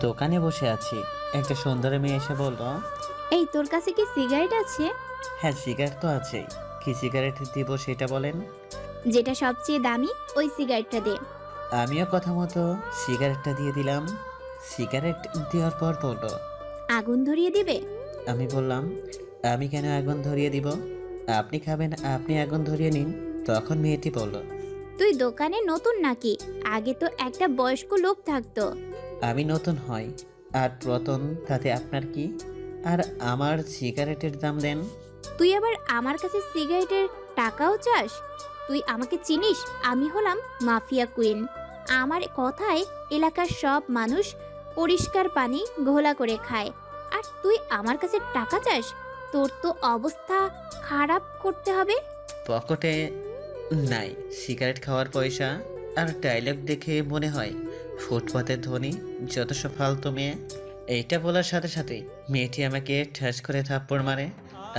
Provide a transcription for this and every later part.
দোকানে বসে আছি, একটা সুন্দরী মেয়ে এসে বলল, এই তোর কাছে কি সিগারেট আছে? হ্যাঁ সিগারেট তো আছেই। কি সিগারেট দিব সেটা বলেন। যেটা সবচেয়ে দামি ওই সিগারেটটা দে। আমিও কথা মতো সিগারেটটা দিয়ে দিলাম। সিগারেট দেওয়ার পর বলল, আগুন ধরিয়ে দিবে? আমি বললাম, আমি কেন আগুন ধরিয়ে দিব? আপনি খাবেন, আপনি আগুন ধরিয়ে নিন। তখন মেয়েটি বলল, তুই দোকানে নতুন নাকি? আগে তো একটা বয়স্ক লোক থাকতো। আমি নতুন হই আর প্রতন, তাতে আপনার কি? আর আমার সিগারেটের দাম দেন। তুই আবার আমার কাছে সিগারেটের টাকাও চাস? তুই আমাকে চিনিস? আমি হলাম মাফিয়া কুইন। আমার কথায় এলাকার সব মানুষ পরিষ্কার পানি ঘোলা করে খায়, আর তুই আমার কাছে টাকা চাস? তোর তো অবস্থা খারাপ করতে হবে। পকেটে নাই সিগারেট খাওয়ার পয়সা, আর ডায়লগ দেখে মনে হয় ফুটপাতের ধনী যত সব ফালতু মেয়ে। এইটা বলার সাথে সাথেই মেয়েটি আমাকে ঠাস করে থাপ্পড় মারে।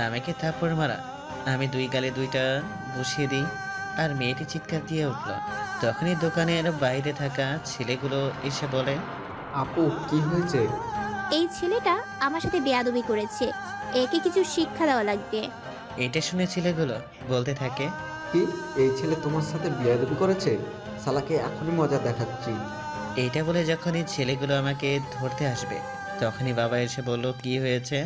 আমাকে থাপ্পড় মারা, আমি দুই গালে দুইটা বসিয়ে দিই, আর মেয়েটি চিৎকার দিয়ে উঠল। তখনই দোকানের বাইরে থাকা ছেলেগুলো এসে বলে, আপু কি হয়েছে? এই ছেলেটা আমার সাথে বেয়াদবি করেছে, একে কিছু শিক্ষা দেওয়া লাগবে। এটা শুনে ছেলেগুলো বলতে থাকে, কি, এই ছেলে তোমার সাথে বিয়াদবি করেছে? শালাকে এখনই মজা দেখাচ্ছি। এইটা বলে যখনই ছেলেগুলো আমাকে ধরতে আসবে, তখনই বাবা এসে বলল, কি হয়েছে?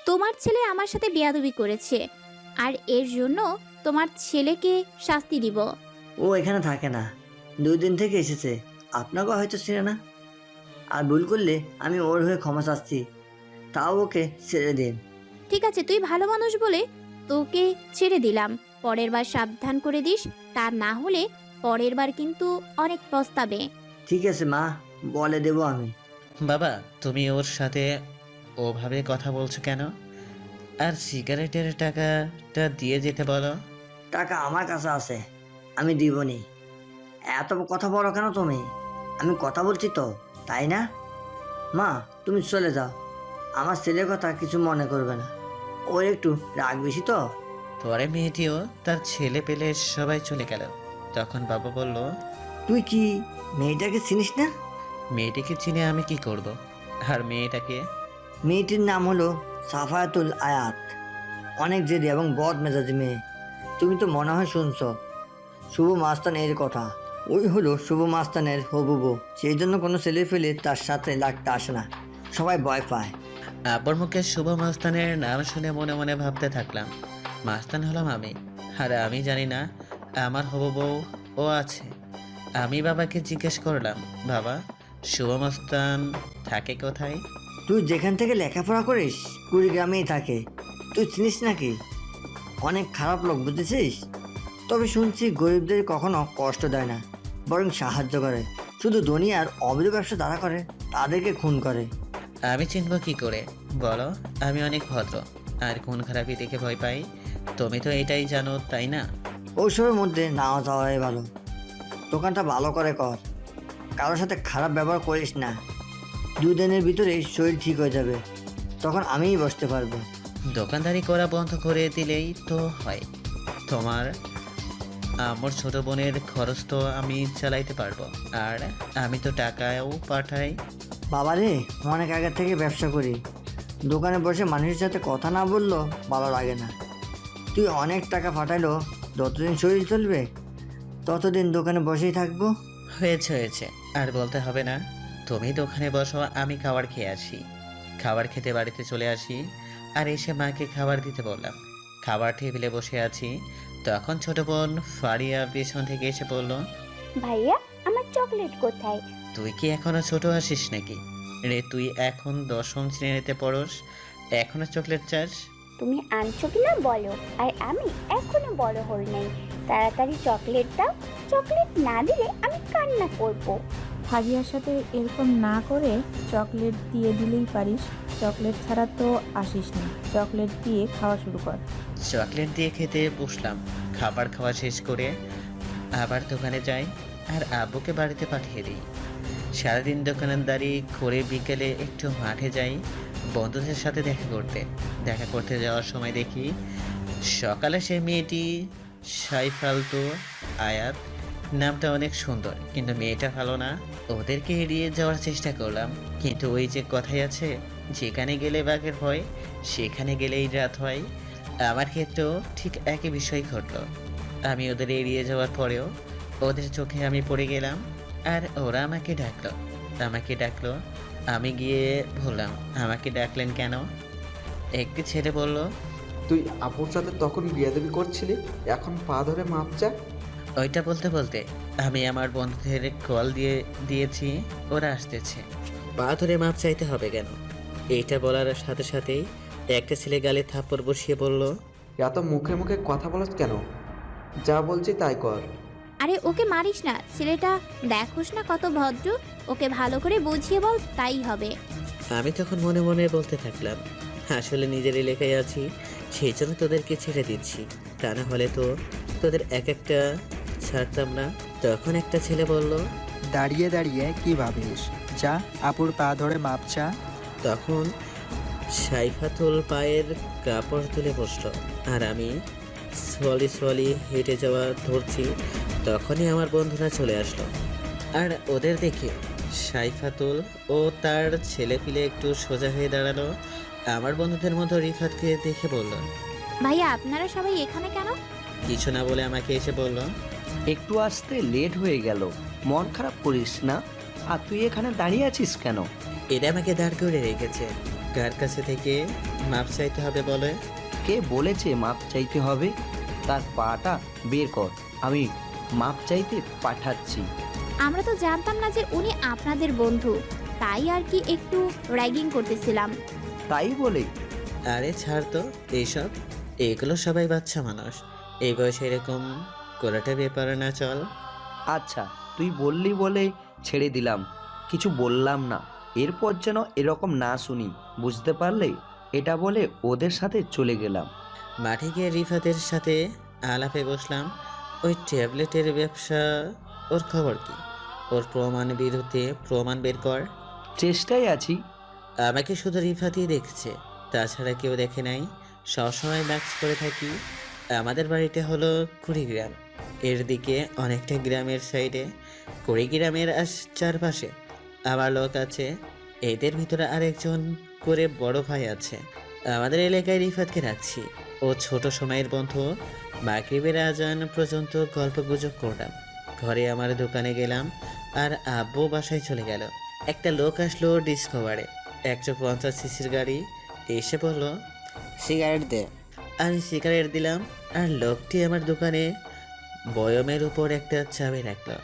তোমার ছেলে আমার সাথে বেয়াদবি করেছে, আর এর জন্য তোমার ছেলেকে শাস্তি দিব। ও এখানে থাকে না, 2 দিন থেকে এসেছে। আপনাকে হয়তো চেনে না। আর ভুল করলে আমি ওর হয়ে ক্ষমা চাচ্ছি, তাও ওকে ছেড়ে দিন। ঠিক আছে, তুই ভালো মানুষ বলে তোকে ছেড়ে দিলাম। পরের বার সাবধান করে দিস, তা না হলে পরের বার কিন্তু অনেক পস্তাবে। ঠিক আছে মা, বলে দেবো আমি। বাবা, তুমি ওর সাথে ওভাবে কথা বলছো কেন? আর সিগারেটের টাকাটা দিয়ে যেতে বলো। টাকা আমার কাছে আছে, আমি দিবনি। এত কথা বলো কেন তুমি? আমি কথা বলছি তো, তাই না? মা, তুমি চলে যাও, আমার ছেলের কথা কিছু মনে করবে না। ওর একটু রাগ বেশি তো। পরে মেয়েটিও তার ছেলে পেলে সবাই চলে গেল। তখন বাবা বলল, তুই কি মেয়েটাকে চিনিস না? মেয়েটিকে চিনে আমি কি করব? আর মেয়েটাকে? মেয়েটির নাম হলো সাফায়াতুল আয়াত। অনেক জেদি এবং বদ মেজাজি মেয়ে। তুমি তো মনে হয় শুনছো শুভ মাস্তান এর কথা। ওই হলো শুভ মাস্তানের হবু বউ। সেই জন্য কোনো ছেলে ফেলে তার সাথে লাগতে আসে না, সবাই ভয় পায়। আব্বুর মুখে শুভ মাস্তানের নাম শুনে মনে মনে ভাবতে থাকলাম, মাস্তান হলাম আমি, আর আমি জানি না আমার হবু বউ ও আছে। আমি বাবাকে জিজ্ঞেস করলাম, বাবা, শুভ মাস্তান থাকে কোথায়? তুই যেখান থেকে লেখাপড়া করিস কুড়িগ্রামেই থাকে। তুই চিনিস নাকি? অনেক খারাপ লোক, বুঝেছিস? তবে শুনছি গরিবদের কখনো কষ্ট দেয় না, বরং সাহায্য করে। শুধু ধনী আর অবৈধ ব্যবসা যারা করে তাদেরকে খুন করে। আমি চিনব কি করে বলো? আমি অনেক ভদ্র, আর কোন খারাপই দেখে ভয় পাই? তুমি তো এটাই জানো, তাই না? ওইসবের মধ্যে নাও যাওয়াই ভালো। দোকানটা ভালো করে কর, কারোর সাথে খারাপ ব্যবহার করিস না। 2 দিনের ভিতরে শরীর ঠিক হয়ে যাবে, তখন আমিই বসতে পারবো। দোকানদারি করা বন্ধ করে দিলেই তো হয়। তোমার আমার ছোট বোনের খরচ তো আমি চালাইতে পারবো, আর আমি তো টাকাও পাঠাই। বাবারে, অনেক আগে থেকে ব্যবসা করি, দোকানে বসে মানুষের সাথে কথা না বললো ভালো লাগে না। তুই অনেক টাকা পাঠাইলো, যতদিন শরীর চলবে ততদিন দোকানে বসেই থাকবো। হয়েছে হয়েছে, আর বলতে হবে না। তুমি দোকানে বসো, আমি খাবার খেয়ে আসি। খাবার খেতে বাড়িতে চলে আসি, আর এসে মাকে খাবার দিতে বললাম। খাবার টেবিলে বসে আছি, তখন ছোট বোন ফারিয়া পেছন থেকে এসে বলল, ভাইয়া, আমার চকলেট কোথায়? তুই কি এখনো ছোট আছিস নাকি রে? তুই এখন 10ম শ্রেণীতে পড়স, এখনো চকলেট চাস? তুমি আনছো কিনা বলো, আর আমি এখনো বড় হই নাই। তাড়াতাড়ি চকলেট দাও, চকলেট না দিলে আমি কান্না করব। ফারিয়ার সাথে এরকম না করে চকলেট দিয়ে দিলেই পারিস। চকলেট ছাড়া তো আসিস না, চকলেট দিয়ে খাওয়া শুরু কর। চকলেট দিয়ে খেতে বসলাম। খাবার খাওয়া শেষ করে আবার দোকানে যাই, আর আব্বুকে বাড়িতে পাঠিয়ে দিই। সারাদিন দোকানদারি করে বিকেলে একটু মাঠে যাই বন্ধুদের সাথে দেখা করতে যাওয়ার সময় দেখি সকালে সেই মেয়েটি সাইফালতু আয়াত। নামটা অনেক সুন্দর, কিন্তু মেয়েটা ভালো না। ওদেরকে এড়িয়ে যাওয়ার চেষ্টা করলাম, কিন্তু ওই যে কথাই আছে, যেখানে গেলে বাঘের ভয় সেখানে গেলেই রাত হয়। আমার ক্ষেত্রেও ঠিক একই বিষয় ঘটলো। আমি ওদের এড়িয়ে যাওয়ার পরেও ওদের চোখে আমি পড়ে গেলাম, আর ওরা আমাকে ডাকলো। আমি গিয়ে বললাম, আমাকে ডাকলেন কেন? একটি ছেলে বলল, তুই আপুর সাথে তখন বিয়াদবি করছিলি, এখন পা ধরে মাপ চা। ওইটা বলতে বলতে আমি আমার বন্ধুদের কল দিয়েছি, ওরা আসতেছে। পা ধরে মাপ চাইতে হবে কেন? এইটা বলার সাথে সাথেই একটা ছেলে গালে থাপ্পড় বসিয়ে বলল, এত মুখে মুখে কথা বলছ কেন? যা বলছি তাই কর। আরে ওকে মারিস না, ছেলেটা দেখোস না কত ভদ্র, ওকে ভালো করে বুঝিয়ে বল, তাই হবে। আমি তখন মনে মনে বলতে থাকলাম, আসলে নিজের এলাকায় আছি, সেই জন্য তোদেরকে ছেড়ে দিচ্ছি, তা না হলে তো তোদের এক একটা ছাড়তাম না। তখন একটা ছেলে বলল, দাঁড়িয়ে দাঁড়িয়ে কি ভাবিস, যা আপুর পা ধরে মাপ চা। তখন সাইফাতুল পায়ের কাপড় তুলে বসলো, আর আমি সোয়ালি হেঁটে যাওয়া ধরছি। তখনই আমার বন্ধুরা চলে আসলো, আর ওদের দেখে সাইফাতুল ও তার ছেলেপিলে একটু সোজা হয়ে দাঁড়ালো। আমার বন্ধুদের মধ্যে রিফাতকে দেখে বলল, ভাইয়া আপনারা সবাই এখানে কেন? কিছু না বলে আমাকে এসে বলল, একটু আসতে লেট হয়ে গেল, মন খারাপ করিস না। আর তুই এখানে দাঁড়িয়ে আছিস কেন? এরা আমাকে দাঁড় করে রেখেছে, কার কাছে থেকে মাপ চাইতে হবে বলে? কে বলেছে মাপ চাইতে হবে? তার পাটা বের কর, আমি মাপ চাইতে পাঠাচ্ছি। আমরা তো জানতাম না যে উনি আপনাদের বন্ধু, তাই আর কি একটু র্যাগিং করতেছিলাম। তাই বলে আরে ছাড় তো এইসব, এগুলো সবাই বাচ্চা মানুষ, এই বয়সে এরকম করাটা ব্যাপার না। চল। আচ্ছা, তুই বললি বলে ছেড়ে দিলাম, কিছু বললাম না। এরপর যেন এরকম না শুনি, বুঝতে পারলে? এটা বলে ওদের সাথে চলে গেলাম। মাঠে গিয়ে রিফাতের সাথে আলাপে বসলাম। ওই ট্যাবলেটের ব্যবসা, ওর খবর কি? ওর প্রমাণ বিরুদ্ধে প্রমাণ বের কর। চেষ্টায় আছি। আমাকে শুধু রিফাতই দেখছে, তাছাড়া কেউ দেখে নাই। সবসময় ম্যাক্স করে থাকি। আমাদের বাড়িটা হলো কুড়িগ্রাম, এর দিকে অনেকটা গ্রামের সাইডে। কুড়িগ্রামের চারপাশে আমার লোক আছে, এদের ভিতরে আরেকজন করে বড় ভাই আছে। আমাদের এলাকায় রিফাতকে রাখছি, ও ছোট সময়ের বন্ধু। মাগরিবের আজান পর্যন্ত গল্প গুজব করলাম। ঘরে আমার দোকানে গেলাম, আর আব্বু বাসায় চলে গেল। একটা লোক আসলো ডিসকভারে, 150 সিসির গাড়ি, এসে বলল, সিগারেট দে। আমি সিগারেট দিলাম, আর লোকটি আমার দোকানে বয়মের উপর একটা চাবি রাখলো।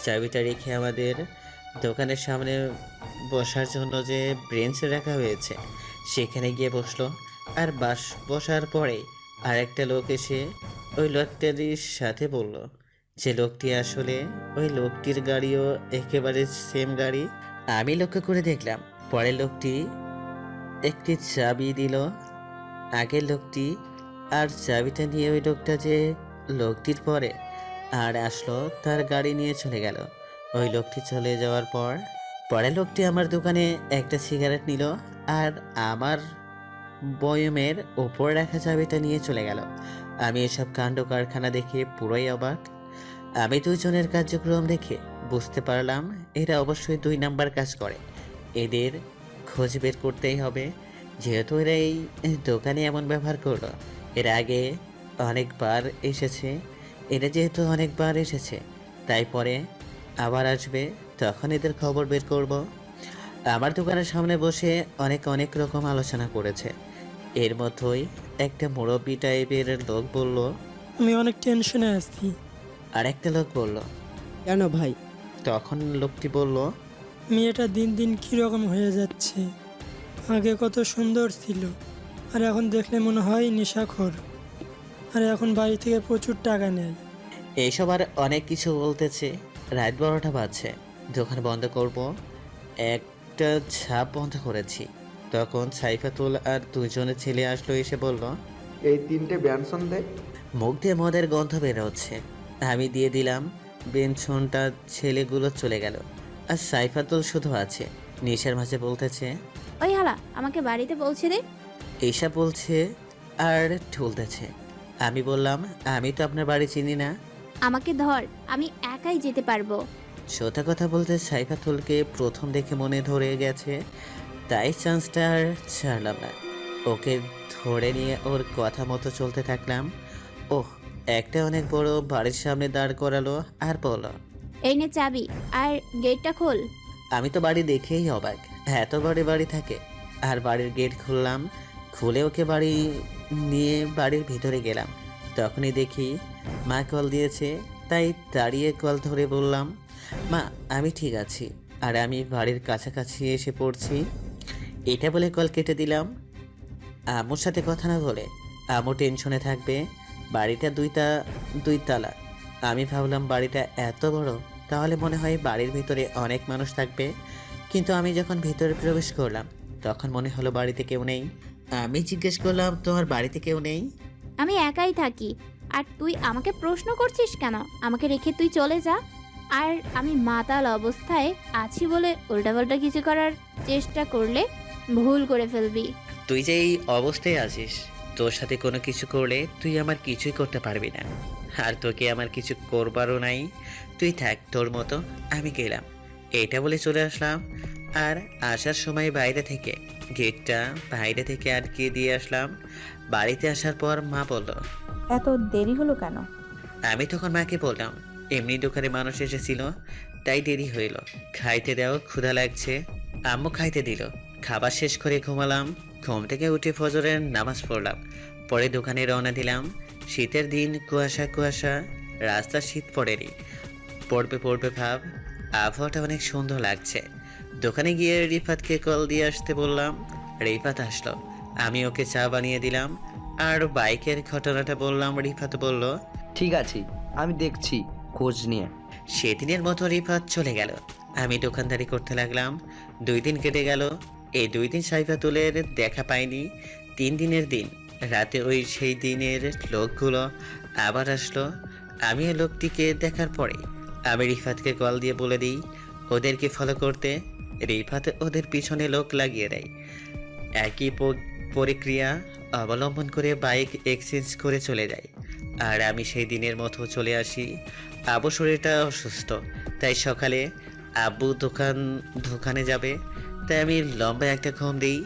চাবিটা রেখে আমাদের দোকানের সামনে বসার জন্য যে বেঞ্চ রাখা হয়েছে সেখানে গিয়ে বসলো। আর বসার পরে আর একটা লোক এসে ওই লোকটার সাথে বলল যে লোকটি আসলে ওই লোকটির গাড়িও একেবারে সেম গাড়ি। আমি লক্ষ্য করে দেখলাম, পরের লোকটি একটি চাবি দিল আগের লোকটি, আর চাবিটা নিয়ে ওই লোকটা যে লোকটির পরে আর আসলো তার গাড়ি নিয়ে চলে গেল। ওই লোকটি চলে যাওয়ার পর পরের লোকটি আমার দোকানে একটা সিগারেট নিল, আর আমার বয়মের ওপর রাখা চাবিটা নিয়ে চলে গেল। আমি এসব কাণ্ড কারখানা দেখে পুরোই অবাক। আমি দুজনের কার্যক্রম দেখে বুঝতে পারলাম এরা অবশ্যই 2 নাম্বার কাজ করে। এদের খোঁজ বের করতেই হবে, যেহেতু এরা এই দোকানে এমন ব্যবহার করলো। এর আগে অনেকবার এসেছে, এরা যেহেতু অনেকবার এসেছে তাই পরে আবার আসবে, তখন এদের খবর বের করব। আমার দোকানের সামনে বসে অনেক রকম আলোচনা করেছে। এর মধ্যেই একটা মুরব্বি টাইপের লোক বলল, আমি অনেক টেনশনে আছি। আর একটা লোক বলল, কেন ভাই? তখন লোকটি বলল, মেয়েটা দিন দিন কীরকম হয়ে যাচ্ছে, আগে কত সুন্দর ছিল, আর এখন দেখলে মনে হয় নেশাখোর, আর এখন বাড়ি থেকে প্রচুর টাকা নেয়। এইসব আর অনেক কিছু বলতেছে। রাত 12টা বাজছে, দোকান বন্ধ করব, একটা ঝাঁপ বন্ধ করেছি। তখন সাইফাতুল আর দুজনের ছেলে আসলো, এসে বলল, এই 3টে ব্যঞ্জন দে। মুখ দিয়ে মদের গন্ধ বের হচ্ছে। আমি দিয়ে দিলাম বেঞ্চনটা, ছেলেগুলো চলে গেল, আর সাইফাতুল শুধু আছে। নিশার মাঝে বলতেছে, ওই হালা আমাকে বাড়িতে পৌঁছে দে। এইসব বলছে আর ঠুলতেছে। আমি বললাম, আমি তো আপনার বাড়ি চিনি না। আমাকে ধর, আমি একাই যেতে পারবো। সত্যি কথা বলতে সাইফাতুলকে প্রথম দেখে মনে ধরে গেছে, তাই চান্সটা আর ছাড়লাম না। ওকে ধরে নিয়ে ওর কথা মতো চলতে থাকলাম। ওহ, একটা অনেক বড় বাড়ির সামনে দাঁড় করালো আর বলল, এই নে চাবি আর গেটটা খোল। আমি তো বাড়ি দেখেই অবাক, এত বড় বাড়ি থাকে। আর বাড়ির গেট খুললাম, খুলে ওকে বাড়ি নিয়ে বাড়ির ভিতরে গেলাম। তখনই দেখি মা কল দিয়েছে, তাই দাঁড়িয়ে কল ধরে বললাম, মা আমি ঠিক আছি, আর আমি বাড়ির কাছাকাছি এসে পড়ছি। এটা বলে কল কেটে দিলাম। আম্মুর সাথে কথা না বলে আম্মু টেনশনে থাকবে। বাড়িটা দুই তালা। আমি ভাবলাম বাড়িটা এত বড়, তাহলে মনে হয় বাড়ির ভিতরে অনেক মানুষ থাকবে। কিন্তু আমি যখন ভিতরে প্রবেশ করলাম তখন মনে হলো বাড়িতে কেউ নেই। আমি জিজ্ঞেস করলাম, তোমার বাড়িতে কেউ নেই? আমি একাই থাকি, আর তুই আমাকে প্রশ্ন করছিস কেন? আমাকে রেখে তুই চলে যা। আর আমি মাতাল অবস্থায় আছি বলে উল্টাপাল্টা কিছু করার চেষ্টা করলে ভুল করে ফেলবি। তুই যে এই অবস্থায় আছিস, তোর সাথে কোনো কিছু করলে তুই আমার কিছুই করতে পারবি না, আর তোকে আমার কিছু করবারও নাই। তুই থাক তোর মতো, আমি গেলাম। এটা বলে চলে আসলাম। আর আসার সময় বাইরে থেকে গেটটা বাইরে থেকে আটকে দিয়ে আসলাম। বাড়িতে আসার পর মা বলল, এত দেরি হলো কেন? আমি তখন মাকে বললাম, এমনি দোকানে মানুষ এসেছিল, তাই দেরি হইল। খাইতে দাও, ক্ষুধা লাগছে। আম্মু খাইতে দিল। খাবার শেষ করে ঘুমালাম। ঘুম থেকে উঠে ফজরের নামাজ পড়লাম। পরে দোকানে রওনা দিলাম। শীতের দিন, কুয়াশা কুয়াশা, রাস্তা শীত পড়েনি, পড়বে ভাব। আবহাওয়াটা অনেক সুন্দর লাগছে। দোকানে গিয়ে রিফাতকে কল দিয়ে আসতে বললাম। রিফাত আসলো, আমি ওকে চা বানিয়ে দিলাম আর বাইকের ঘটনাটা বললাম। রিফাত বলল, ঠিক আছে, আমি দেখছি খোঁজ নিয়ে। সেদিনের মতো রিফাত চলে গেল। আমি দোকানদারি করতে লাগলাম। 2 দিন কেটে গেল। এই 2 দিন সাইফাতুলের দেখা পাইনি। 3 দিনের দিন রাতে সেই দিনের লোকগুলো আবার আসলো। আমি ওই লোকটিকে দেখার পরে আমি রিফাতকে কল দিয়ে বলে দিই ওদেরকে ফলো করতে। রিফাত ওদের পিছনে লোক লাগিয়ে দেয়। একই প্রক্রিয়া অবলম্বন করে বাইক এক্সচেঞ্জ করে চলে যায়। আর আমি সেই দিনের মতো চলে আসি। আব্বু শরীরটা অসুস্থ, তাই সকালে আব্বু দোকানে যাবে, তাই আমি লম্বা একটা ঘুম দিই।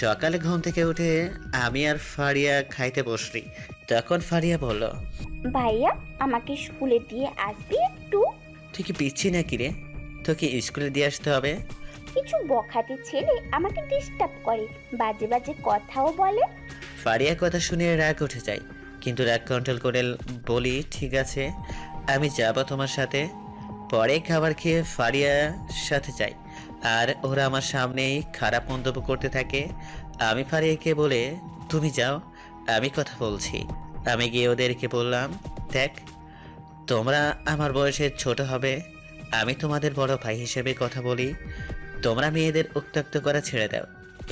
সকালে ঘুম থেকে উঠে আমি আর ফারিয়া খাইতে বসলি। তখন ফারিয়া বলল, ভাইয়া আমাকে স্কুলে দিয়ে আসবি একটু? তুই কি পিচ্ছি নাকি রে? তোকে স্কুলে দিয়ে আসতে হবে? কিছু বখাতে ছেলে আমাকে ডিস্টার্ব করে, বাজে বাজে কথাও বলে। ফারিয়ার কথা শুনে রাগ উঠে যায়, কিন্তু রাগ কন্ট্রোল করে বলি, ঠিক আছে আমি যাব তোমার সাথে। পরে খাবার খেয়ে ফারিয়ার সাথে যাই, আর ওরা আমার সামনেই খারাপ মন্তব্য করতে থাকে। আমি ফারিয়াকে বলে, তুমি যাও, আমি কথা বলছি। আমি গিয়ে ওদেরকে বললাম, দেখ তোমরা আমার বয়সে ছোট হবে, আমি তোমাদের বড় ভাই হিসেবে কথা বলি। তোমরা মেয়েদের উত্ত্যক্ত করা ছেড়ে দাও,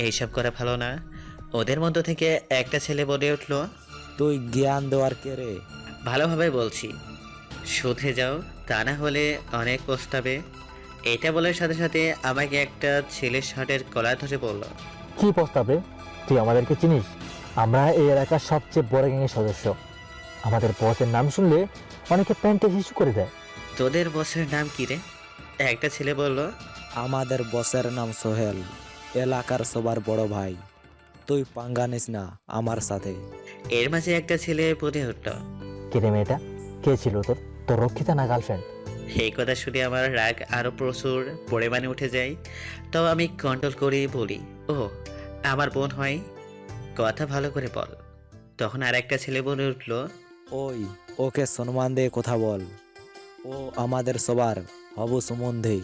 এইসব করা ভালো না। ওদের মধ্য থেকে একটা ছেলে বলে উঠল, তুই জ্ঞান দেওয়ার কে রে? ভালোভাবে বলছি, শুধরে যাও, তা না হলে অনেক পস্তাবে। এটা বলার সাথে সাথে আমাকে একটা ছেলের শার্টের কলার ধরে বলল, কি প্রস্তাবে? তুই আমাদেরকে চিনিস? আমরা এই এলাকার সবচেয়ে বড় গ্যাংয়ের সদস্য। আমাদের বসের নাম শুনলে অনেকে প্যান্টে হিসু করে দেয়। তোদের বসের নাম কি রে? একটা ছেলে বলল, আমাদের বসের নাম সোহেল, এলাকার সবার বড় ভাই। তুই পাঙ্গা নিস না আমার সাথে। এর মাঝে একটা ছেলে বলে উঠল, কে রে মেয়েটা? কে ছিল তোর? তোর রক্ষিতা না গার্লফ্রেন্ড? এই কথা শুনে আমার রাগ আরো প্রচুর পরিমাণে উঠে যায়। তাও আমি কন্ট্রোল করে বলি, ও আমার বোন হয়, কথা ভালো করে বল। তখন আর একটা ছেলে বলে উঠল, ওই ওকে সম্মান দিয়ে কথা বল, ও আমাদের সবার হবু সম্বন্ধে।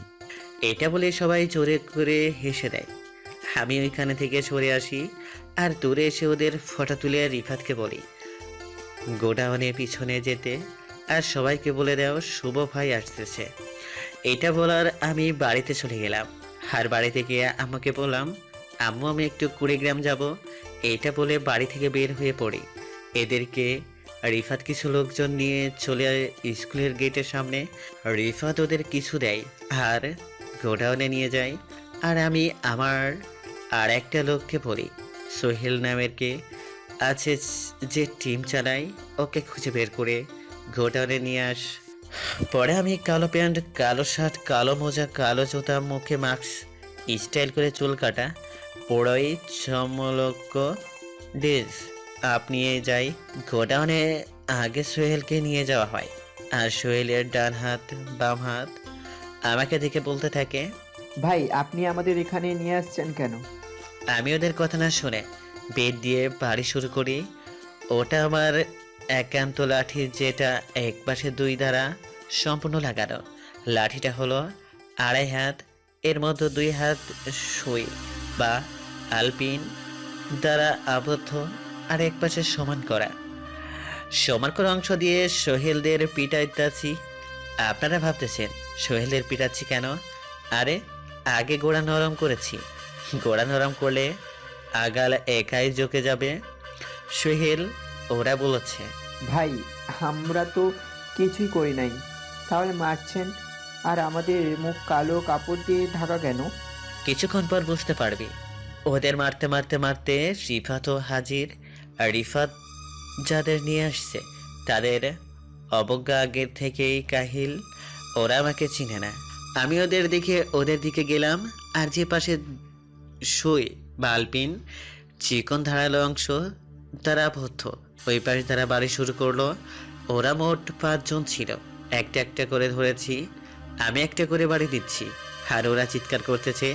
এটা বলে সবাই জোরে করে হেসে দেয়। আমি ওইখানে থেকে সরে আসি আর দূরে এসে ওদের ফটো তুলে রিফাতকে বলি গোডাউনের পিছনে যেতে, আর সবাইকে বলে দাও শুভ ভাই আসতেছে। এটা বলার আমি বাড়িতে চলে গেলাম। আর বাড়িতে গিয়ে আম্মাকে বললাম, আম্মু আমি একটু কুড়িগ্রাম যাব। এটা বলে বাড়ি থেকে বের হয়ে পড়ি। এদেরকে রিফাত কিছু লোকজন নিয়ে চলে স্কুলের গেটের সামনে। রিফাত ওদের কিছু দেয় আর গোডাউনে নিয়ে যায়। আর আমি আমার আর একটা লোককে বলি, সোহেল নামের কে আছে যে টিম চালায়, ওকে খুঁজে বের করে গোডাউনে নিয়ে আস। পরে আমি কালো প্যান্ট, কালো শার্ট, কালো মোজা, কালো জুতা, মুখে মাস্ক, স্টাইল করে চুল কাটা, পোড়াই চমলক ড্রেস আপ নিয়ে যাই গোডাউনে। আগে সোহেলকে নিয়ে যাওয়া হয়, আর সোহেলের ডান হাত বাম হাত আমাকে দেখে বলতে থাকে, ভাই আপনি আমাদের এখানে নিয়ে আসছেন কেন? আমি ওদের কথা না শুনে বেদ দিয়ে বাড়ি শুরু করি। ওটা আমার একান্ত লাঠি, যেটা এক পাশে দুই দ্বারা সম্পূর্ণ লাগানো। লাঠিটা হলো 2.5 হাত, এর মধ্যে 2 হাত সুই বা আলপিন দ্বারা আবদ্ধ, আর এক পাশে সমান করা অংশ দিয়ে সোহেলদের পিটাইতাছি। আপনারা ভাবতেছেন সোহেলদের পিটাচ্ছি কেন? আরে আগে গোড়া নরম করেছি। গোড়া নরম করলে আগাল একাই জোকে যাবে। সোহেল ওরা বলেছে। ভাই আমরা তো কিছুই করি নাই, তাহলে মারছেন? আর আমাদের মুখ কালো কাপড় দিয়ে ঢাকা কেন? কিছুক্ষণ পর বুঝতে পারবি। ওদের মারতে মারতে মারতে রিফাতও হাজির। আর রিফাত যাদের নিয়ে আসছে তাদের অবজ্ঞা আগের থেকেই কাহিল। ওরা আমাকে চিনে না। আমি ওদের দিকে গেলাম, আর যে পাশে সুই বা আলপিন চিকন ধারালো অংশ তারা আবদ্ধ, ওই পাশ তারা বাড়ি শুরু করলো। ওরা মোট 5 জন ছিল। একটা একটা করে ধরেছি, আমি একটা করে বাড়ি দিচ্ছি, আর ওরা চিৎকার করতেছে।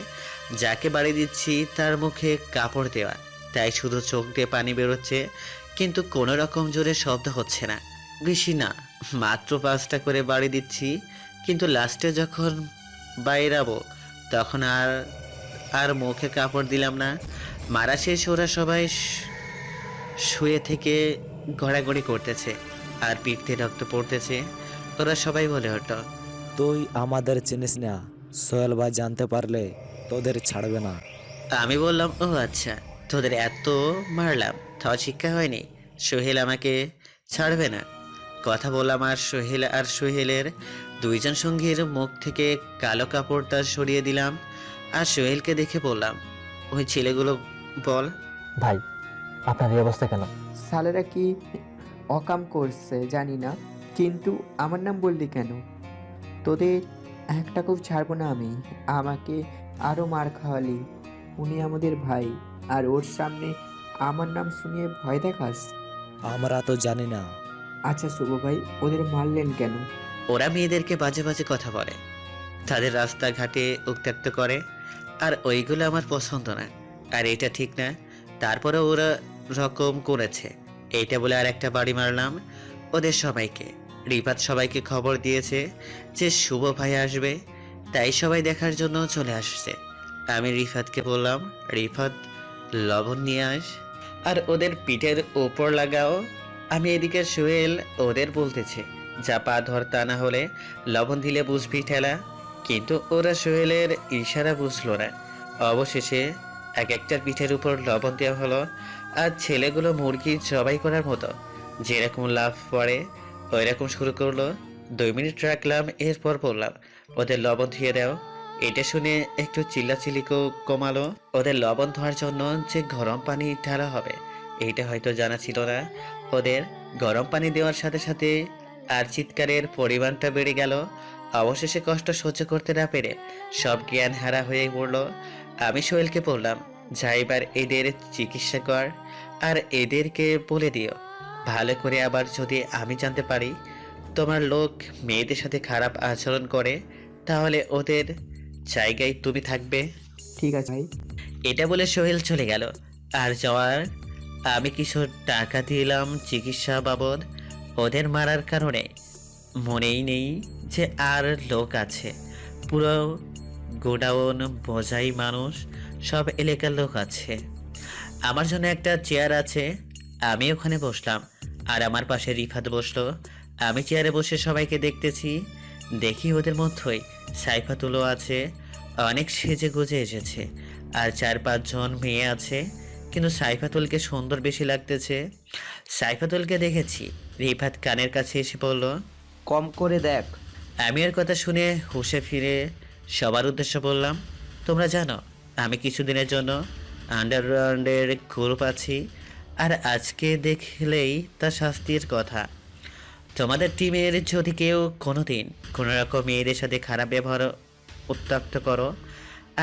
যাকে বাড়ি দিচ্ছি তার মুখে কাপড় দেওয়া, তাই শুধু চোখ দিয়ে পানি বেরোচ্ছে, কিন্তু কোনো রকম জোরে শব্দ হচ্ছে না। বেশি না, মাত্র 5টা করে বাড়ি দিচ্ছি, কিন্তু লাস্টে যখন বাইরাবো তখন আর মুখে কাপড় দিলাম না। মারা শেষ, ওরা সবাই শুয়ে থেকে গড়াগড়ি করতেছে, আর পিঠতে রক্ত পড়তেছে। ওরা সবাই বলে ওঠো, তুই আমাদের চিনিস না, সোহেল ভাই জানতে পারলে তোদের ছাড়বে না। আমি বললাম, ও আচ্ছা, তোদের এত মারলাম তাও শিক্ষা হয়নি, সোহেল আমাকে ছাড়বে না। কথা বললাম, আর সোহেলের 2 জন সঙ্গীর মুখ থেকে কালো কাপড়টা সরিয়ে দিলাম। আর সোহেলকে দেখে বললাম, ওই ছেলেগুলো বল। ভাই আপনার এই অবস্থা কেন? সালেরা কি অকাম করছে জানি না, কিন্তু আমার নাম বললি কেন? তোদের একটাকেও ছাড়বো না আমি। আমাকে আরও মার খাওয়ালি। উনি আমাদের ভাই, আর ওর সামনে আমার নাম শুনিয়ে ভয় দেখাস? আমরা তো জানি না। আচ্ছা শুভ ভাই, ওদের মারলেন কেন? ওরা মেয়েদেরকে বাজে বাজে কথা বলে, তাদের রাস্তাঘাটে উত্ত্যক্ত করে, আর ওইগুলো আমার পছন্দ না, আর এটা ঠিক না। তারপরে ওরা রকম করেছে, এইটা বলে আর একটা বাড়ি মারলাম ওদের সবাইকে। রিফাত সবাইকে খবর দিয়েছে যে শুভ ভাই আসবে, তাই সবাই দেখার জন্য চলে আসছে। আমি রিফাতকে বললাম, রিফাত লবণ নিয়ে আস, আর ওদের পিঠের ওপর লাগাও। আমি এদিকে সোহেল ওদের বলতেছে, যা পা ধর, তা না হলে লবণ দিলে বুঝবি ঠেলা। কিন্তু ওরা সোহেলের ইশারা বুঝলো না। অবশেষে এক একটার পিঠের উপর লবণ দেওয়া হলো, আর ছেলেগুলো মুরগি জবাই করার মতো যেরকম লাফ পড়ে ওই রকম শুরু করলো। 2 মিনিট রাখলাম, এরপর বললাম, ওদের লবণ ধুয়ে দাও। এটা শুনে একটু চিল্লাচিল্লি কমালো। ওদের লবণ ধোয়ার জন্য যে গরম পানি ঢালা হবে এইটা হয়তো জানা ছিল না ওদের। গরম পানি দেওয়ার সাথে সাথে আর চিৎকারের পরিমাণটা বেড়ে গেল। অবশেষে কষ্ট সহ্য করতে না পেরে সব জ্ঞান হারা হয়ে পড়লো। আমি সোহেলকে বললাম, যা এবার এদের চিকিৎসা কর, আর এদেরকে বলে দিও ভালো করে, আবার যদি আমি জানতে পারি তোমার লোক মেয়েদের সাথে খারাপ আচরণ করে তাহলে ওদের জায়গায় তুমি থাকবে। ঠিক আছে ভাই। এটা বলে সোহেল চলে গেল। আর যাওয়ার আমি কিছু টাকা দিলাম চিকিৎসা বাবদ। ওদের মারার কারণে মনেই নেই যে আর লোক আছে। পুরো গোডাউন বোঝাই মানুষ, সব এলাকার লোক আছে। আমার জন্য একটা চেয়ার আছে, আমি ওখানে বসলাম, আর আমার পাশে রিফাত বসলো। আমি চেয়ারে বসে সবাইকে দেখতেছি। দেখি ওদের মধ্যেই সাইফাতুলও আছে, অনেক সেজে গুজে এসেছে, আর 4-5 জন মেয়ে আছে, কিন্তু সাইফাতুলকে সুন্দর বেশি লাগতেছে। সাইফাতুলকে দেখেছি। রিফাত কানের কাছে এসে বলল, কম করে দেখ। আমি এর কথা শুনে হুঁশে ফিরে সবার উদ্দেশ্যে বললাম, তোমরা জানো আমি কিছুদিনের জন্য আন্ডারগ্রাউন্ডের গ্রুপ আছি, আর আজকে দেখলেই তা শাস্তির কথা। তোমাদের টিমের যদি কেউ কোনোদিন কোনো রকম মেয়েদের সাথে খারাপ ব্যবহার উত্তপ্ত করো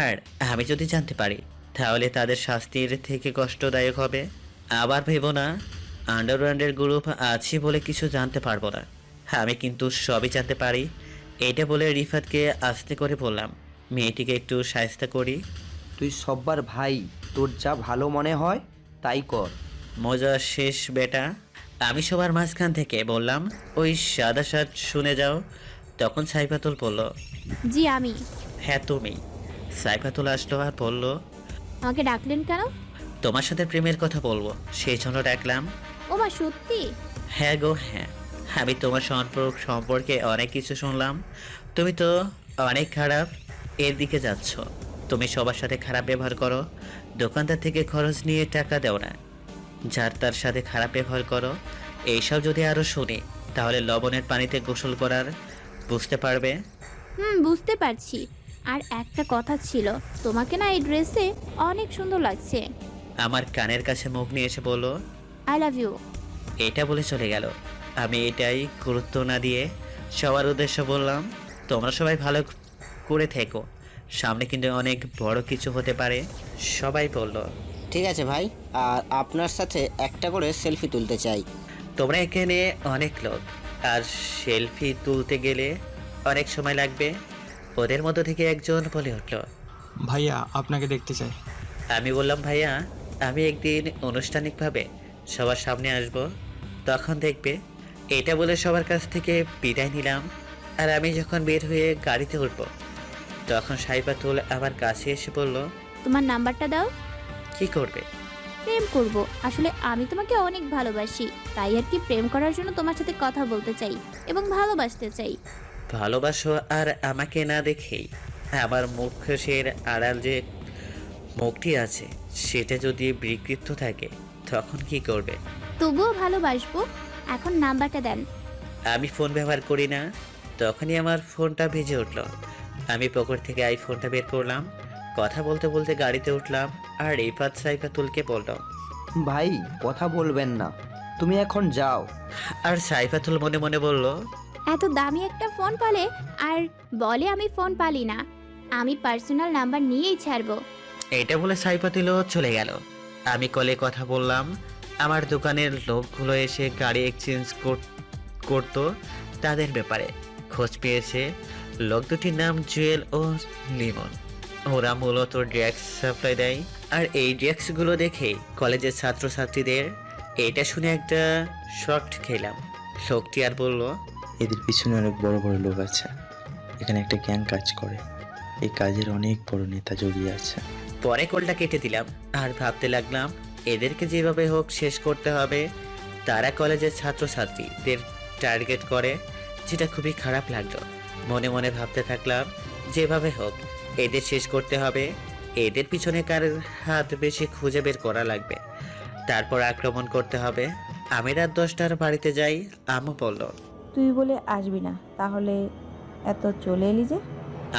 আর আমি যদি জানতে পারি, তাহলে তাদের শাস্তির থেকে কষ্টদায়ক হবে। আবার ভেবো না আন্ডারগ্রাউন্ডের গ্রুপ আছে বলে কিছু জানতে পারবো না। আমি কিন্তু সবই জানতে পারি। এটা বলে রিফাতকে আস্তে করে বললাম, মেয়েটিকে একটু সাহায্য করি। তুই সব্বার ভাই, তোর যা ভালো মনে হয় তাই কর। মজা শেষ বেটা। আমি সবার মাঝখান থেকে বললাম, ওই সাদা শার্ট শুনে যাও। তখন সাইফাতুল বলল, জি আমি। হ্যাঁ তুমি। সাইফাতুল আসলো আর বলল, আমাকে ডাকলেন কেন? তোমার সাথে প্রেমের কথা বলবো, সেই জন্য ডাকলাম। ও মা, সত্যি? হ্যাঁ গো হ্যাঁ। আমি তোমার সম্পর্কে অনেক কিছু শুনলাম। তুমি তো অনেক খারাপ এর দিকে যাচ্ছ। তুমি সবার সাথে খারাপ ব্যবহার করো, দোকানদার থেকে খরচ নিয়ে টাকা দাও না, যার তার সাথে খারাপ ব্যবহার করো। এইসব যদি আরও শুনি তাহলে লবণের পানিতে গোসল করার বুঝতে পারবে। বুঝতে পারছি। আর একটা কথা ছিল, তোমাকে না এই ড্রেসে অনেক সুন্দর লাগছে। আমার কানের কাছে মুখ নিয়ে এসে বলল, আই লাভ ইউ। এটা বলে চলে গেল। আমি এটাই গুরুত্ব না দিয়ে সবার উদ্দেশ্য বললাম, তোমরা সবাই ভালো করে থেকো, সামনে কিন্তু অনেক বড় কিছু হতে পারে। সবাই বলল, ঠিক আছে ভাই, আর আপনার সাথে একটা করে সেলফি তুলতে চাই। তোমরা এখানে অনেক লোক, আর সেলফি তুলতে গেলে অনেক সময় লাগবে। ওদের মধ্য থেকে একজন বলে উঠল, ভাইয়া আপনাকে দেখতে চাই। আমি বললাম, ভাইয়া আমি একদিন আনুষ্ঠানিকভাবে সবার সামনে আসব, তখন দেখবে। এটা বলে সবার কাছ থেকে বিদায় নিলাম। আর আমি যখন বের হয়ে গাড়িতে উঠব, তখন সাইফাতুল আমার কাছে এসে বলল, তোমার নাম্বারটা দাও। কি করবে? প্রেম করব। আসলে আমি তোমাকে অনেক ভালোবাসি, তাই আর কি প্রেম করার জন্য তোমার সাথে কথা বলতে চাই এবং ভালোবাসতে চাই। ভালোবাসো আর আমাকে না দেখেই আমার মুখের আড়াল যে মুখটি আছে সেটা যদি বিকৃত থাকে তখন কি করবে? তবুও ভালোবাসবো। এখন নাম্বারটা দেন। আমি ফোন ব্যবহার করি না। তখনই আমার ফোনটা ভেজে উঠল। আমি পকেট থেকে আইফোনটা বের করলাম, কথা বলতে বলতে গাড়িতে উঠলাম আর রিফাত সাইফাতুলকে বললাম, ভাই কথা বলবেন না, তুমি এখন যাও। আর সাইফাতুল মনে মনে বলল, এত দামি একটা ফোন পালে আর বলে আমি ফোন পালি না। আমি পার্সোনাল নাম্বার নিয়েই ছাড়বো। এটা বলে সাইফাতুলও চলে গেল। আমি কলে কথা বললাম। আমার দোকানের লোকগুলো এসে গাড়ি এক্সচেঞ্জ করতো তাদের ব্যাপারে খোঁজ পেয়েছে। লোক দুটির নাম জুয়েল ও লিমন। ওরা মূলত ড্রাগস সাপ্লাই দেয়, আর এই ড্রাগসগুলো দেখেই কলেজের ছাত্রছাত্রীদের। এটা শুনে একটা শর্ট খেলাম। লোকটি আর বলল, এদের পিছনে অনেক বড় বড় লোক আছে, এখানে একটা গ্যাং কাজ করে, এই কাজের অনেক বড় নেতা জড়িয়ে আছে। পরে কলটা কেটে দিলাম আর ভাবতে লাগলাম এদেরকে যেভাবে হোক শেষ করতে হবে। তারা কলেজের ছাত্রছাত্রীদের টার্গেট করে, যেটা খুবই খারাপ লাগলো। মনে মনে ভাবতে থাকলাম যেভাবে হোক এদের শেষ করতে হবে। এদের পিছনে কার হাত বেশি খুঁজে বের করা লাগবে, তারপর আক্রমণ করতে হবে। আমি রাত 10টার বাড়িতে যাই। আম্মু বলল, তুই বলে আসবি না, তাহলে এত চলে এলি যে?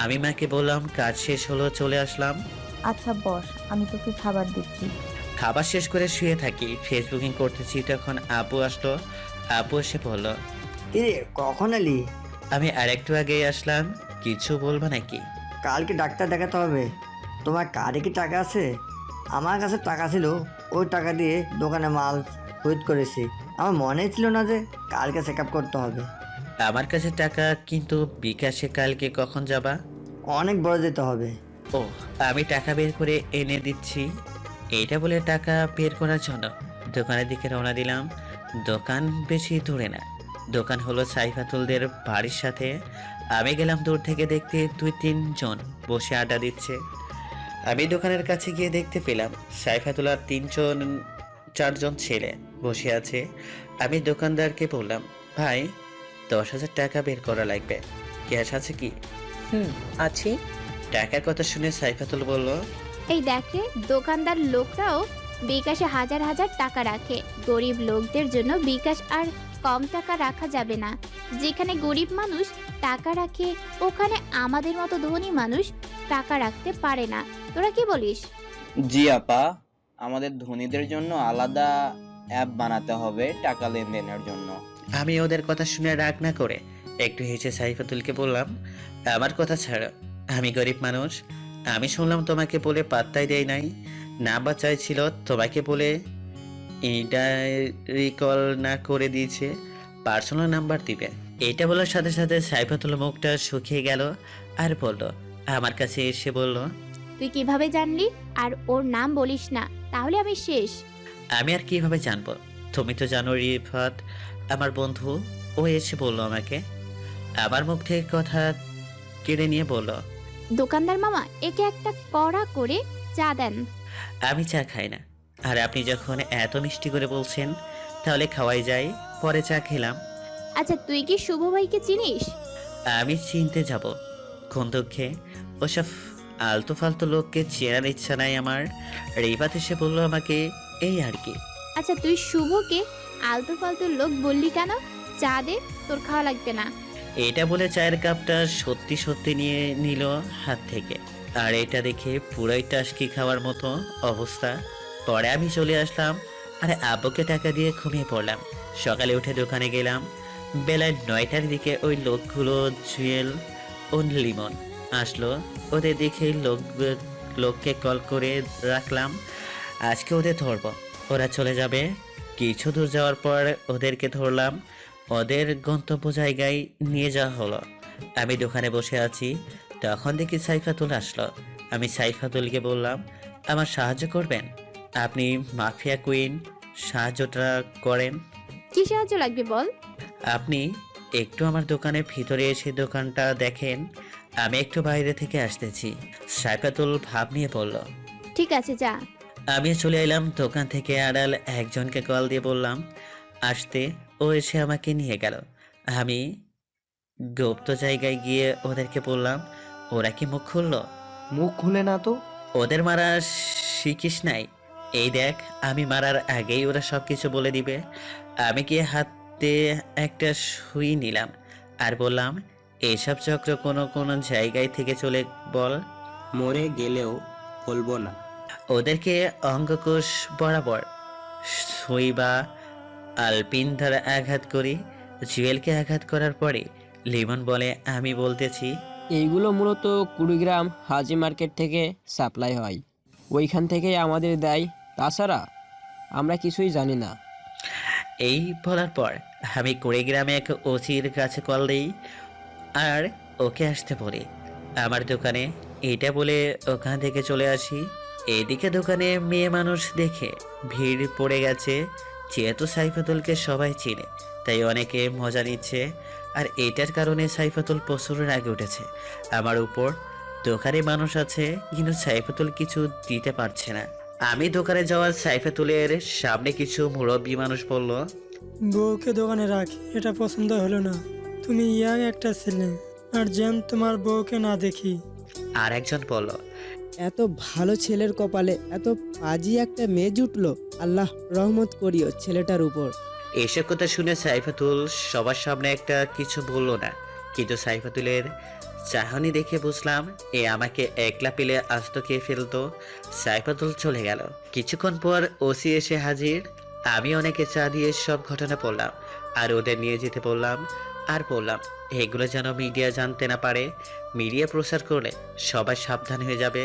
আমি মাকে বললাম কাজ শেষ হলো, চলে আসলাম। আচ্ছা বস, আমি তোকে খাবার দিচ্ছি। খাবার শেষ করে শুয়ে থাকি, ফেসবুকিং করতেছি। তখন আপু আসলো। আপু এসে বলল, কিরে কখন এলি? আমি আরেকটু আগেই আসলাম। কিছু বলবো নাকি? কালকে ডাক্তার দেখাতে হবে। তোমার কারে কি টাকা আছে? আমার কাছে টাকা ছিল, ওই টাকা দিয়ে দোকানে মাল খরিদ করেছি। আমার মনে ছিল না যে কালকে চেক আপ করতে হবে। আমার কাছে টাকা, কিন্তু বিকাশে কালকে কখন যাবা? অনেক বড় যেতে হবে। ও, আমি টাকা বের করে এনে দিচ্ছি। এইটা বলে টাকা বের করার জন্য দোকানের দিকে রওনা দিলাম। দোকান বেশি দূরে না, দোকান হলো সাইফাতুলদের বাড়ির সাথে। আমি গেলাম দূর থেকে দেখতে 2-3 জন বসে আড্ডা দিচ্ছে। আমি দোকানের কাছে গিয়ে দেখতে পেলাম সাইফাতুল আর 3-4 ছেলে বসে আছে। আমি দোকানদারকে বললাম, ভাই 10,000 টাকা বের করা লাগবে, ক্যাশ আছে কি? আছি। টাকার কথা শুনে সাইফাতুল বলল, এই দেখে দোকানদার লোকটাও বিকাশে হাজার হাজার টাকা রাখে। গরিব লোকদের জন্য বিকাশ আর কম টাকা রাখা যাবে না। যেখানে গরিব মানুষ টাকা রাখে, ওখানে আমাদের মতো ধনী মানুষ টাকা রাখতে পারে না। তোরা কি বলিস? জি আপা, আমাদের ধনীদের জন্য আলাদা অ্যাপ বানাতে হবে টাকা লেনদেনের জন্য। আমি ওদের কথা শুনে রাগ না করে একটু হেসে সাইফাতুলকে বললাম, আমার কথা ছাড়ো, আমি গরিব মানুষ। আমি শুনলাম তোমাকে বলে পাত্তাই দেয় নাই, নাম্বার চাইছিল, তোমাকে বলে রিকল না করে দিয়েছে, পার্সোনাল নাম্বার দিবে। এটা বলার সাথে সাথে সাইফাতুল মুখটা শুকিয়ে গেল আর বলল, আমার কাছে এসে বলল, তুই কিভাবে জানলি? আর ওর নাম বলিস না, তাহলে আমি শেষ। আমি আর কিভাবে জানবো? তুমি তো জানো রিফাত আমার বন্ধু। ও এসে বলল আমাকে। আমার মুখ থেকে কথা কেড়ে নিয়ে বলল, দোকানদার মামা, একে একটা কড়া করে চা দেন। আমি চা খাই না, আর আপনি যখন এত মিষ্টি করে বলছেন তাহলে খাওয়াই যায়। পরে চা খেলাম। আচ্ছা, তুই কি শুভ ভাইকে চিনিস? আমি চিনতে যাব কোন দুঃখে? ওসব আলতু ফালতু লোককে চেনার ইচ্ছা নাই আমার। রিফাত এসে বলল আমাকে, এই আর কি। আচ্ছা, তুই শুভকে আলতু ফালতু লোক বললি কেন? চা দে, তোর খাওয়া লাগবে না। এটা বলে চায়ের কাপটা সত্যি সত্যি নিয়ে নিল হাত থেকে। আর এটা দেখে পুরোই টাসকি খাওয়ার মতো অবস্থা। পরে আমি চলে আসলাম আর আব্বুকে টাকা দিয়ে ঘুমিয়ে পড়লাম। সকালে উঠে দোকানে গেলাম। বেলায় 9টার দিকে ওই লোকগুলো জুয়েল ও লিমন আসলো। ওদের দেখে লোককে কল করে রাখলাম, আজকে ওদের ধরবো। ওরা চলে যাবে। কিছু দূর যাওয়ার পর ওদেরকে ধরলাম। ওদের গন্তব্য জায়গায় নিয়ে যাওয়া হলো। আমি দোকানে বসে আছি, তখন দেখি সাইফাতুল আসলো। আমি সাইফাতুলকে বললাম, আমার সাহায্য করবেন? আপনি মাফিয়া কুইন, সাহায্যটা করেন। কি সাহায্য লাগবে বল? আপনি একটু আমার দোকানের ভিতরে এসে দোকানটা দেখেন, আমি একটু বাইরে থেকে আসতেছি। সাইফাতুল ভাব নিয়ে বলল, ঠিক আছে, যা। আমি চলে এলাম দোকান থেকে। আড়াল একজনকে কল দিয়ে বললাম আসতে। ও এসে আমাকে নিয়ে গেল। আমি গুপ্ত জায়গায় গিয়ে ওদেরকে বললাম, ওরা কি মুখ খুললো? মুখ খুলে না তো। ওদের মারা শিখিস নাই? এই দেখ, আমি মারার আগেই ওরা সব কিছু বলে দিবে। আমি গিয়ে হাতে একটা সুই নিলাম আর বললাম, এইসব চক্র কোনো কোনো জায়গায় থেকে চলে বল। মরে গেলেও বলবো না। ওদেরকে অঙ্গকোষ বরাবর সুই বা আলপিন দ্বারা আঘাত করি। জুয়েলকে আঘাত করার পরে লিমন বলে, আমি বলতেছি, এইগুলো মূলত কুড়িগ্রাম হাজি মার্কেট থেকে সাপ্লাই হয়, ওইখান থেকেই আমাদের দেয়। তাছাড়া আমরা কিছুই জানি না। এই বলার পর আমি কুড়িগ্রামে এক ওসির কাছে কল দিই আর ওকে আসতে বলি আমার দোকানে। এটা বলে ওখান থেকে চলে আসি। এদিকে দোকানে মেয়ে মানুষ দেখে ভিড় পড়ে গেছে। যেহেতু সাইফাতুলকে সবাই চিনে, তাই অনেকে মজা নিচ্ছে। আর এটার কারণে সাইফাতুল প্রচুর রাগে উঠেছে আমার উপর। দোকানে মানুষ আছে, কিন্তু সাইফাতুল কিছু দিতে পারছে না। আমি দোকানে যাওয়ার সাইফাতুলের সামনে কিছু মুরব্বী মানুষ বলল, বউকে দোকানে রাখি, এটা পছন্দ হলো না। তুমি ইয়াং একটা ছেলে, আর যেন তোমার বউকে না দেখি। আর একজন বলল, এত ভালো ছেলের কপালে এত পাজি একটা মেয়ে জুটলো, আল্লাহ রহমত করিও ছেলেটার উপর। এসব কথা শুনে সাইফাতুল সবার সামনে একটা কিছু বলল না, কিন্তু সাইফাতুলের চাহনি দেখে বুঝলাম এ আমাকে একলা পেলে আস্ত খেয়ে ফেলতো। সাইফাতুল চলে গেল। কিছুক্ষণ পর ওসি এসে হাজির। আমি অনেকে চা দিয়ে সব ঘটনা বললাম আর ওদের নিয়ে যেতে বললাম। আর বললাম, এগুলো যেন মিডিয়া জানতে না পারে। মিডিয়া প্রচার করলে সবাই সাবধান হয়ে যাবে।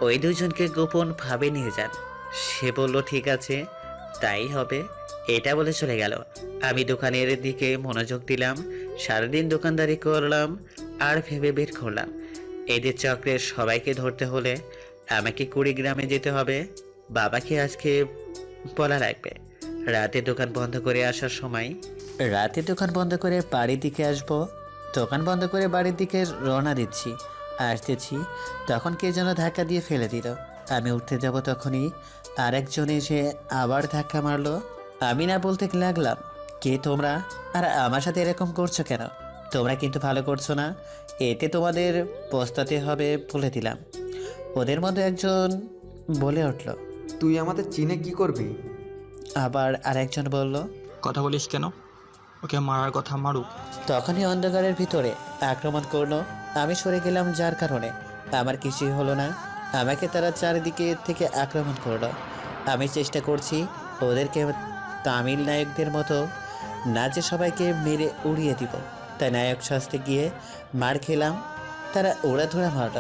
ওই দুজনকে গোপন ভাবে নিয়ে যান। সে বলল, ঠিক আছে, তাই হবে। এটা বলে চলে গেল। আমি দোকানের দিকে মনোযোগ দিলাম। সারাদিন দোকানদারি করলাম আর ভেবে বের করলাম, এদের চক্রের সবাইকে ধরতে হলে আমাকে কুড়িগ্রামে যেতে হবে। বাবাকে আজকে বলা লাগবে। রাতে দোকান বন্ধ করে আসার সময় দোকান বন্ধ করে বাড়ির দিকে আসবো। দোকান বন্ধ করে বাড়ির দিকে রওনা দিচ্ছি। আসতেছি, তখন কে যেন ধাক্কা দিয়ে ফেলে দিল। আমি উঠতে যাব, তখনই আরেকজন এসে আবার ধাক্কা মারলো। আমি না বলতে লাগলাম, কে তোমরা? আর আমার সাথে এরকম করছো কেন? তোমরা কিন্তু ভালো করছো না, এতে তোমাদের পস্তাতে হবে বলে দিলাম। ওদের মধ্যে একজন বলে উঠল, তুই আমাদের চিনে কি করবি? আবার আরেকজন বলল, কথা বলিস কেন? ওকে মারার কথা মারুক। তখনই অন্ধকারের ভিতরে আক্রমণ করলো। আমি সরে গেলাম, যার কারণে আমার কিছুই হলো না। আমাকে তারা চারিদিকে থেকে আক্রমণ করলো। আমি চেষ্টা করছি ওদেরকে তামিল নায়কদের মতো না যে সবাইকে মেরে উড়িয়ে দিব, তাই নায়ক সাজতে গিয়ে মার খেলাম। তারা ওড়াধুরা মারল,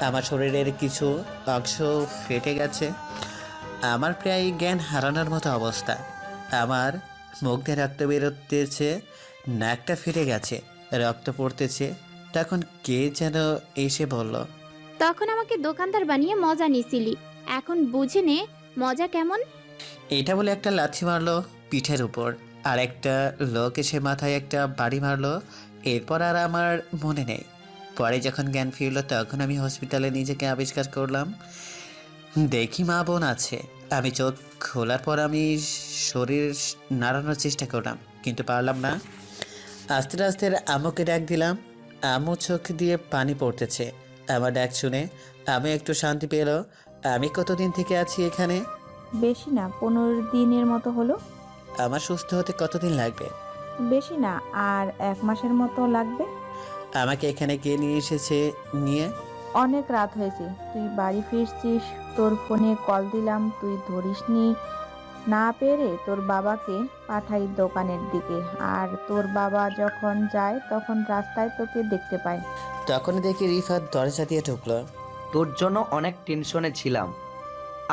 আমার শরীরের কিছু অংশ ফেটে গেছে, আমার প্রায় জ্ঞান হারানোর মতো অবস্থা। আমার মুখ দিয়ে রক্ত বেরোতেছে, নাকটা ফেটে গেছে, রক্ত পড়তেছে। তখন কে যেন এসে বলল, তখন আমাকে দোকানদার বানিয়ে মজা নিছিলি, এখন বুঝে নে মজা কেমন। এটা বলে একটা লাথি মারলো পিঠের উপর, আর একটা লোক এসে মাথায় একটা বাড়ি মারলো। এরপর আর আমার মনে নেই। পরে যখন জ্ঞান ফিরলো তখন আমি হসপিটালে নিজেকে আবিষ্কার করলাম, দেখি মা বোন আছে। আমি চোখ খোলার পর আমি শরীর নাড়ানোর চেষ্টা করলাম, কিন্তু পারলাম না। আস্তে আস্তে আম্মুকে ডাক দিলাম, আম্মু চোখ দিয়ে পানি পড়তেছে। আমার ডাক শুনে আমি একটু শান্তি পেল। আমি কতদিন থেকে আছি এখানে? বেশি না, 15 দিনের মতো হলো। আমার সুস্থ হতে কতদিন লাগবে? বেশি না, আর 1 মাসের মতো লাগবে। আমাকে এখানে কে নিয়ে এসেছে নিয়ে? অনেক রাত হয়েছে, তুই বাড়ি ফিরছিস, তোর ফোনে কল দিলাম, তুই ধরিসনি। না পেরে তোর বাবাকে পাঠাই দোকানের দিকে, আর তোর বাবা যখন যায় তখন রাস্তায় তোকে দেখতে পায়। তখন দেখি রিফাত দরজা দিয়ে ঢুকলো। তোর জন্য অনেক টেনশনে ছিলাম।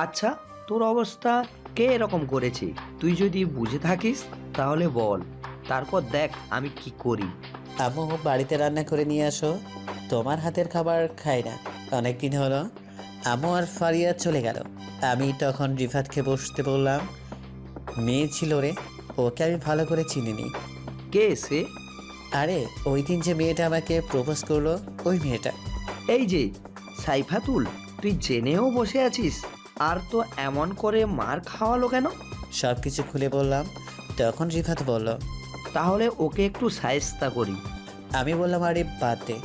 আচ্ছা, তোর অবস্থা কে এরকম করেছে? তুই যদি বুঝে থাকিস তাহলে বল, তারপর দেখ আমি কি করি। আম্মু বাড়িতে রান্না করে নিয়ে আসো, তোমার হাতের খাবার খাই না অনেকদিন হলো। আম্মু আর ফারিয়া চলে গেল। আমি তখন রিফাতকে বসতে বললাম, মেয়ে ছিল রে, ওকে আমি ভালো করে চিনিনি। কে সে? আরে ওই দিন যে মেয়েটা আমাকে প্রপোজ করলো, ওই মেয়েটা। এই যে সাইফাতুল, তুই জেনেও বসে আছিস, আর তো এমন করে মার খাওয়ালো কেন? সব কিছু খুলে বললাম। তখন রিফাত বলল, তাহলে ওকে একটু শায়েস্তা করি। আমি বললাম, আরে বাদ দে,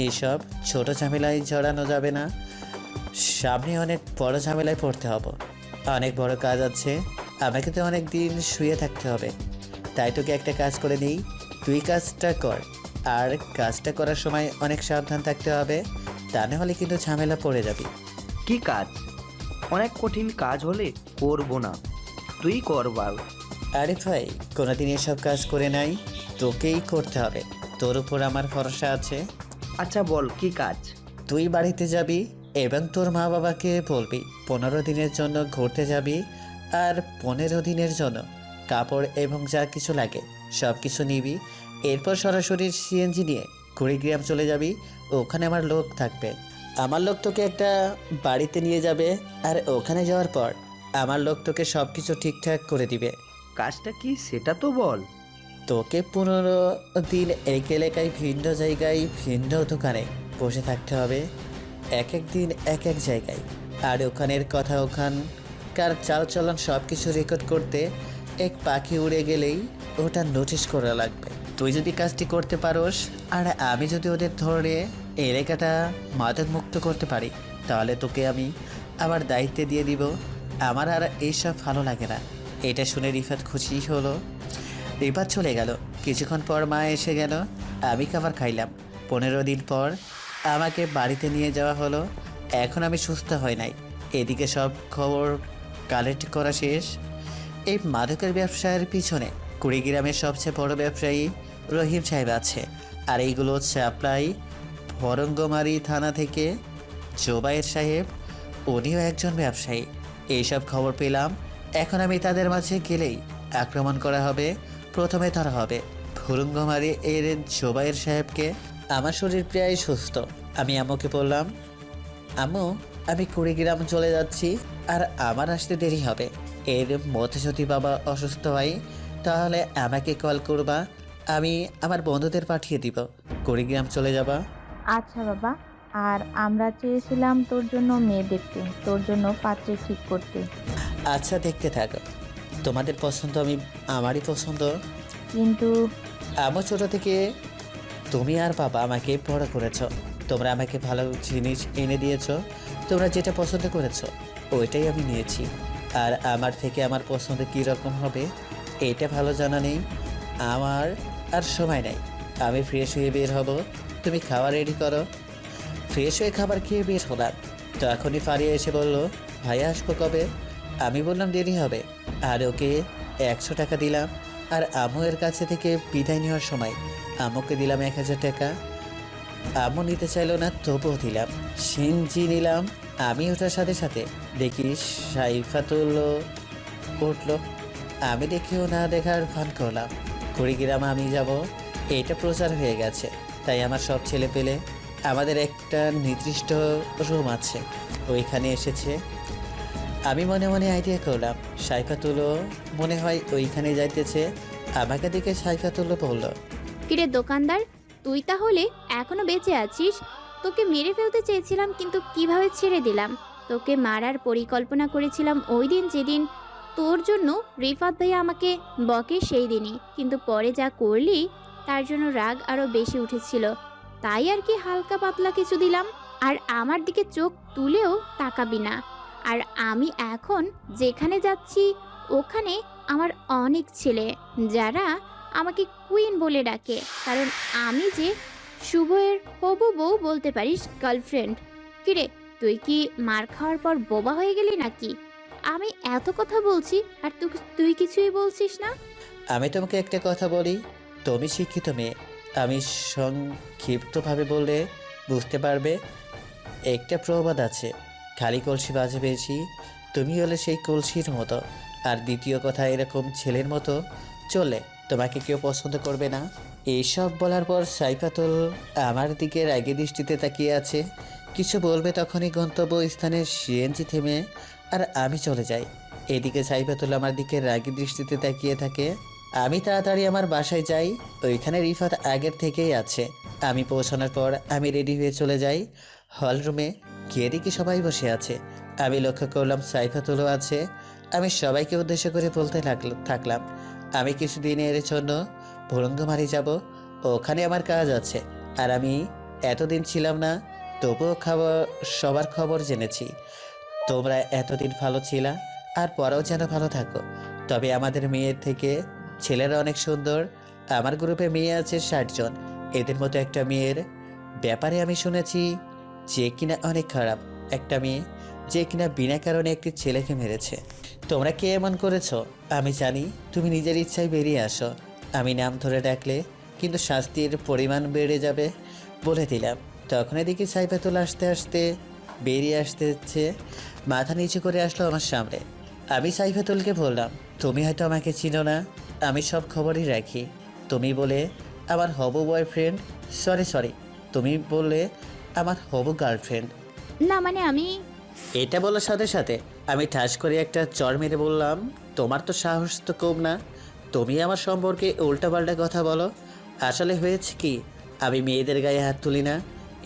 এইসব ছোট ঝামেলায় জড়ানো যাবে না, সামনে অনেক বড় ঝামেলায় পড়তে হবে, অনেক বড় কাজ আছে, আমাকে তো অনেক দিন শুয়ে থাকতে হবে। তাই তোকে একটা কাজ করে দিই, তুই কাজটা কর, আর কাজটা করার সময় অনেক সাবধান থাকতে হবে, তা না হলে কিন্তু ঝামেলা পড়ে যাবি। কি কাজ? অনেক কঠিন কাজ হলে করব না, তুই কর বল। আরে ভাই, কোনোদিন এসব কাজ করে নাই, তোকেই করতে হবে, তোর উপর আমার ভরসা আছে। আচ্ছা বল, কি কাজ? তুই বাড়িতে যাবি এবং তোর মা বাবাকে বলবি 15 দিনের জন্য ঘুরতে যাবি, আর 15 দিনের জন্য কাপড় এবং যা কিছু লাগে সব কিছু নিবি। এরপর সরাসরি সিএনজি নিয়ে কুড়িগ্রাম চলে যাবি, ওখানে আমার লোক থাকবে। আমার লোক তোকে একটা বাড়িতে নিয়ে যাবে, আর ওখানে যাওয়ার পর আমার লোক তোকে সব কিছু ঠিকঠাক করে দিবে। কাজটা কি সেটা তো বল। তোকে 15 দিন এক এলাকায় ভিন্ন জায়গায় ভিন্ন দোকানে বসে থাকতে হবে, এক এক দিন এক এক জায়গায়, আর ওখানের কথা ওখানকার চালচলন সব কিছু রেকর্ড করতে এক পাখি উড়ে গেলেই ওটা নোটিশ করা লাগবে। তুই যদি কাজটি করতে পারোস, আর আমি যদি ওদের ধরে এলাকাটা মাদক মুক্ত করতে পারি, তাহলে তোকে আমি আমার দায়িত্বে দিয়ে দিব। আমার আর এইসব ভালো লাগে না। এটা শুনে রিফাত খুশি হলো। রিফাত চলে গেল। কিছুক্ষণ পর মা এসে গেল, আমি খাবার খাইলাম। 15 দিন পর আমাকে বাড়িতে নিয়ে যাওয়া হলো। এখন আমি সুস্থ হয় নাই, এদিকে সব খবর কালেক্ট করা শেষ। এই মাদকের ব্যবসায়ের পিছনে কুড়িগ্রামের সবচেয়ে বড় ব্যবসায়ী রহিম সাহেব আছে, আর এইগুলো সাপ্লাই ভরঙ্গমারি থানা থেকে জোবায়ের সাহেব, উনিও একজন ব্যবসায়ী। এইসব খবর পেলাম। এখন আমি তাদের মাঝে গেলেই আক্রমণ করা হবে, প্রথমে ধরা হবে ভরঙ্গমারি এর জোবায়ের সাহেবকে। আমার শরীর প্রায় সুস্থ। আমি আম্মুকে বললাম, আম্মু আমি কুড়িগ্রাম চলে যাচ্ছি, আর আমার আসতে দেরি হবে। এর মধ্যে যদি বাবা অসুস্থ হয় তাহলে আমাকে কল করবা, আমি আমার বন্ধুদের পাঠিয়ে দিব, কুড়িগ্রাম চলে যাবা। আচ্ছা বাবা, আর আমরা চেয়েছিলাম তোর জন্য মেয়ে দেখতে, তোর জন্য পাত্রী ঠিক করতে। আচ্ছা দেখতে থাকো, তোমাদের পছন্দ আমারই পছন্দ। কিন্তু আমার ছোট থেকে তুমি আর বাবা আমাকে বড় করেছো, তোমরা আমাকে ভালো জিনিস এনে দিয়েছো, তোমরা যেটা পছন্দ করেছো ওইটাই আমি নিয়েছি। আর আমার থেকে আমার পছন্দ কী রকম হবে এটা ভালো জানা নেই। আমার আর সময় নাই, আমি ফ্রেশ হয়ে বের হব, তুমি খাবার রেডি করো। ফ্রেশ হয়ে খাবার খেয়ে বের হলাম। তো এখনই ফারিয়া এসে বলল, ভাইয়া আসবো কবে? আমি বললাম দেরি হবে, আর ওকে 100 টাকা দিলাম। আর আম্মু এর কাছে থেকে বিদায় নেওয়ার সময় আম্মুকে দিলাম 1000 টাকা। আম্মু নিতে চাইলো না, তবুও দিলাম। সিনজি নিলাম। আমি ওঠার সাথে সাথে দেখি সাইফাতুল উঠলো। আমি দেখেও না দেখার ভান করলাম। কুড়িগ্রাম আমি যাব এটা প্রচার হয়ে গেছে, তাই আমার সব ছেলে পেলে আমাদের একটা নির্দিষ্ট রুম আছে, ওইখানে এসেছে। আমি মনে মনে আইডিয়া করলাম সাইফাতুলও মনে হয় ওইখানে যাইতেছে। আমাকে দেখে সাইফাতুলও বলল, কিরে দোকানদার, তুই তাহলে এখনো বেঁচে আছিস? তোকে মেরে ফেলতে চেয়েছিলাম, কিন্তু কিভাবে ছেড়ে দিলাম। তোকে মারার পরিকল্পনা করেছিলাম ওই দিন, যেদিন তোর জন্য রিফাত ভাইয়া আমাকে বকে সেই দিনই, কিন্তু পরে যা করলি তার জন্য রাগ আরও বেশি উঠেছিল, তাই আর কি হালকা পাতলা কিছু দিলাম। আর আমার দিকে চোখ তুলেও তাকাবি না। আর আমি এখন যেখানে যাচ্ছি ওখানে আমার অনেক ছেলে, যারা আমাকে কুইন বলে ডাকে, কারণ আমি যে শুভের হবু বউ, বলতে পারিস গার্লফ্রেন্ড। কিরে, তুই কি মার খাওয়ার পর বোবা হয়ে গেলি নাকি? আমি এত কথা বলছি আর তুই কিছুই বলছিস না। আমি তোমাকে একটা কথা বলি, তুমি শিক্ষিত মেয়ে। আমি সংক্ষিপ্তভাবে বললে বুঝতে পারবে। একটা প্রবাদ আছে, খালি কলসি বাজে বেশি, তুমি হলে সেই কলসির মতো। আর দ্বিতীয় কথা, এরকম ছেলের মতো চলে তোমাকে কেউ পছন্দ করবে না। এইসব বলার পর সাইফাতুল আমার দিকে রাগে দৃষ্টিতে তাকিয়ে আছে। কিছু বলবে তখনই গন্তব্য স্থানে সিএনজি থেমে আর আমি চলে যাই। এদিকে সাইফাতুল আমার দিকে রাগী দৃষ্টিতে তাকিয়ে থাকে। আমি তাড়াতাড়ি আমার বাসায় যাই, ওইখানে রিফাত আগের থেকেই আছে। আমি পৌঁছানোর পর আমি রেডি হয়ে চলে যাই হল রুমে। গিয়ে দেখি সবাই বসে আছে। আমি লক্ষ্য করলাম সাইফাতুলও আছে। আমি সবাইকে উদ্দেশ্য করে বলতে থাকলাম, আমি কিছুদিনের জন্য ভুরঙ্গমারি যাব, ওখানে আমার কাজ আছে। আর আমি এতদিন ছিলাম না, তবুও সবার খবর জেনেছি। তোমরা এতদিন ভালো ছিলা, আর পরেও যেন ভালো থাকো। তবে আমাদের মেয়ের থেকে ছেলেরা অনেক সুন্দর। আমার গ্রুপে মেয়ে আছে 60 জন। এদের মতো একটা মেয়ের ব্যাপারে আমি শুনেছি যে কিনা অনেক খারাপ। একটা মেয়ে যে কিনা বিনা কারণে একটি ছেলেকে মেরেছে। তোমরা কে এমন করেছো আমি জানি, তুমি নিজের ইচ্ছায় বেরিয়ে আসো। আমি নাম ধরে ডাকলে কিন্তু শাস্তির পরিমাণ বেড়ে যাবে, বলে দিলাম। তখন দেখি সাইফাতুল আসতে বেরিয়ে আসতেছে, মাথা নিচু করে আসলো আমার সামনে। আমি সাইফাতুলকে বললাম, তুমি হয়তো আমাকে চিনো না, আমি সব খবরই রাখি। তুমি বলে আমার হবু বয়ফ্রেন্ড, সরি তুমি বললে আমার হবু গার্লফ্রেন্ড। না মানে আমি এটা বলার সাথে সাথে আমি ঠাস করে একটা চড় মেরে বললাম, তোমার তো সাহস তো কম না, তুমি আমার সম্পর্কে উল্টাপাল্টা কথা বলো। আসলে হয়েছে কি, আমি মেয়েদের গায়ে হাত তুলি না।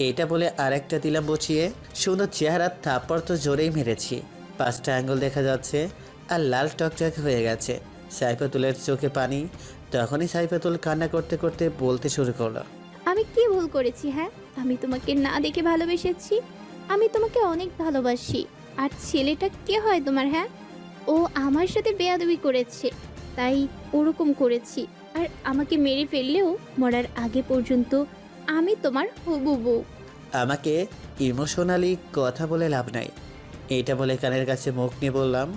এটা বলে আর একটা দিলাম বচিয়ে। সুন্দর চেহারা থাপ্পড় তো জোরেই মেরেছি, 5টা আঙ্গুল দেখা যাচ্ছে আর লাল টকটক হয়ে গেছে। সাইফাতুলের চোখে পানি। তখনই সাইফাতুল কান্না করতে করতে বলতে শুরু করলো, আমি কি ভুল করেছি? হ্যাঁ, আমি তোমাকে না দেখে ভালোবেসেছি, আমি তোমাকে অনেক ভালোবাসি। আর ছেলেটা কে হয় তোমার? হ্যাঁ, ও আমার সাথে বেয়াদবি করেছে, তাই ওরকম করেছি। আর আমাকে মেরে ফেললেও মরার আগে পর্যন্ত আমি তোমার হবু বউ। আমাকে ইমোশনালি কথা বলে লাভ নাই। এটা বলে কানের কাছে মুখ নিয়ে বললাম,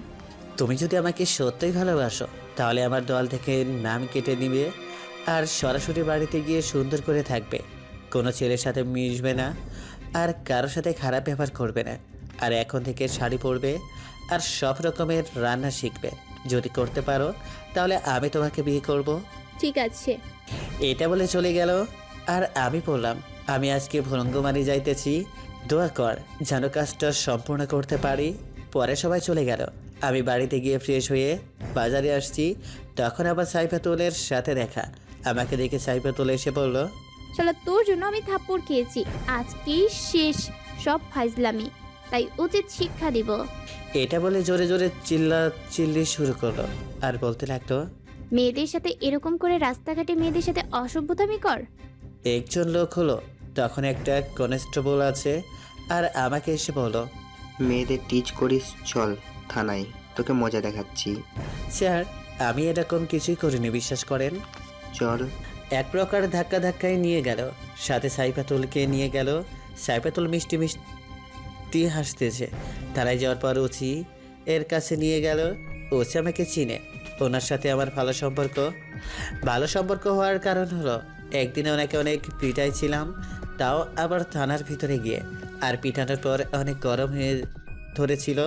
তুমি যদি আমাকে সত্যিই ভালোবাসো তাহলে আমার দল থেকে নাম কেটে নিবে আর সরাসরি বাড়িতে গিয়ে সুন্দর করে থাকবে। কোনো ছেলের সাথে মিশবে না আর কারোর সাথে খারাপ ব্যবহার করবে না। আর এখন থেকে শাড়ি পরবে আর সব রকমের রান্না শিখবে। যদি করতে পারো তাহলে আমি তোমাকে বিয়ে করব। ঠিক আছে। এটা বলে চলে গেল। আর আমি বললাম, আমি আজকে ভুরঙ্গমারি যাইতেছি, দোয়া কর যেন কাজটা সম্পূর্ণ করতে পারি। পরে সবাই চলে গেল। আমি বাড়িতে গিয়ে ফ্রেশ হয়ে বাজারে আসছি, তখন আবার সাইফাতুলের সাথে দেখা। আমাকে দেখে সাইফাতুল এসে বলল, শালা তোর জন্য আমি থাপ্পড় খেয়েছি, আজকেই শেষ সব ফাইজলামি, তাই উচিত শিক্ষা দিব। এটা বলে জোরে জোরে চিল্লি শুরু করলো আর বলতে লাগলো, মেয়েদের সাথে এরকম করে রাস্তাঘাটে মেয়েদের সাথে অসভ্যতামি কর। একজন লোক হলো, তখন একটা কনস্টেবল আছে আর আমাকে এসে বলল, মেয়েদের টিচ করিস, চল থানায়, তোকে মজা দেখাচ্ছি। স্যার আমি এরকম কিছুই করিনি, বিশ্বাস করেন। চল। এক প্রকার ধাক্কায় নিয়ে গেল, সাথে সাইফাতুলকে নিয়ে গেল। সাইফাতুল মিষ্টি মিষ্টি হাসতেছে। থানায় যাওয়ার পর ওসি এর কাছে নিয়ে গেল। ওসি আমাকে চিনে, ওনার সাথে আমার ভালো সম্পর্ক। ভালো সম্পর্ক হওয়ার কারণ হলো একদিনে ওনাকে অনেক পিটাইছিলাম, তাও আবার থানার ভিতরে গিয়ে। আর পিটানোর পর অনেক গরম হয়ে ধরেছিল,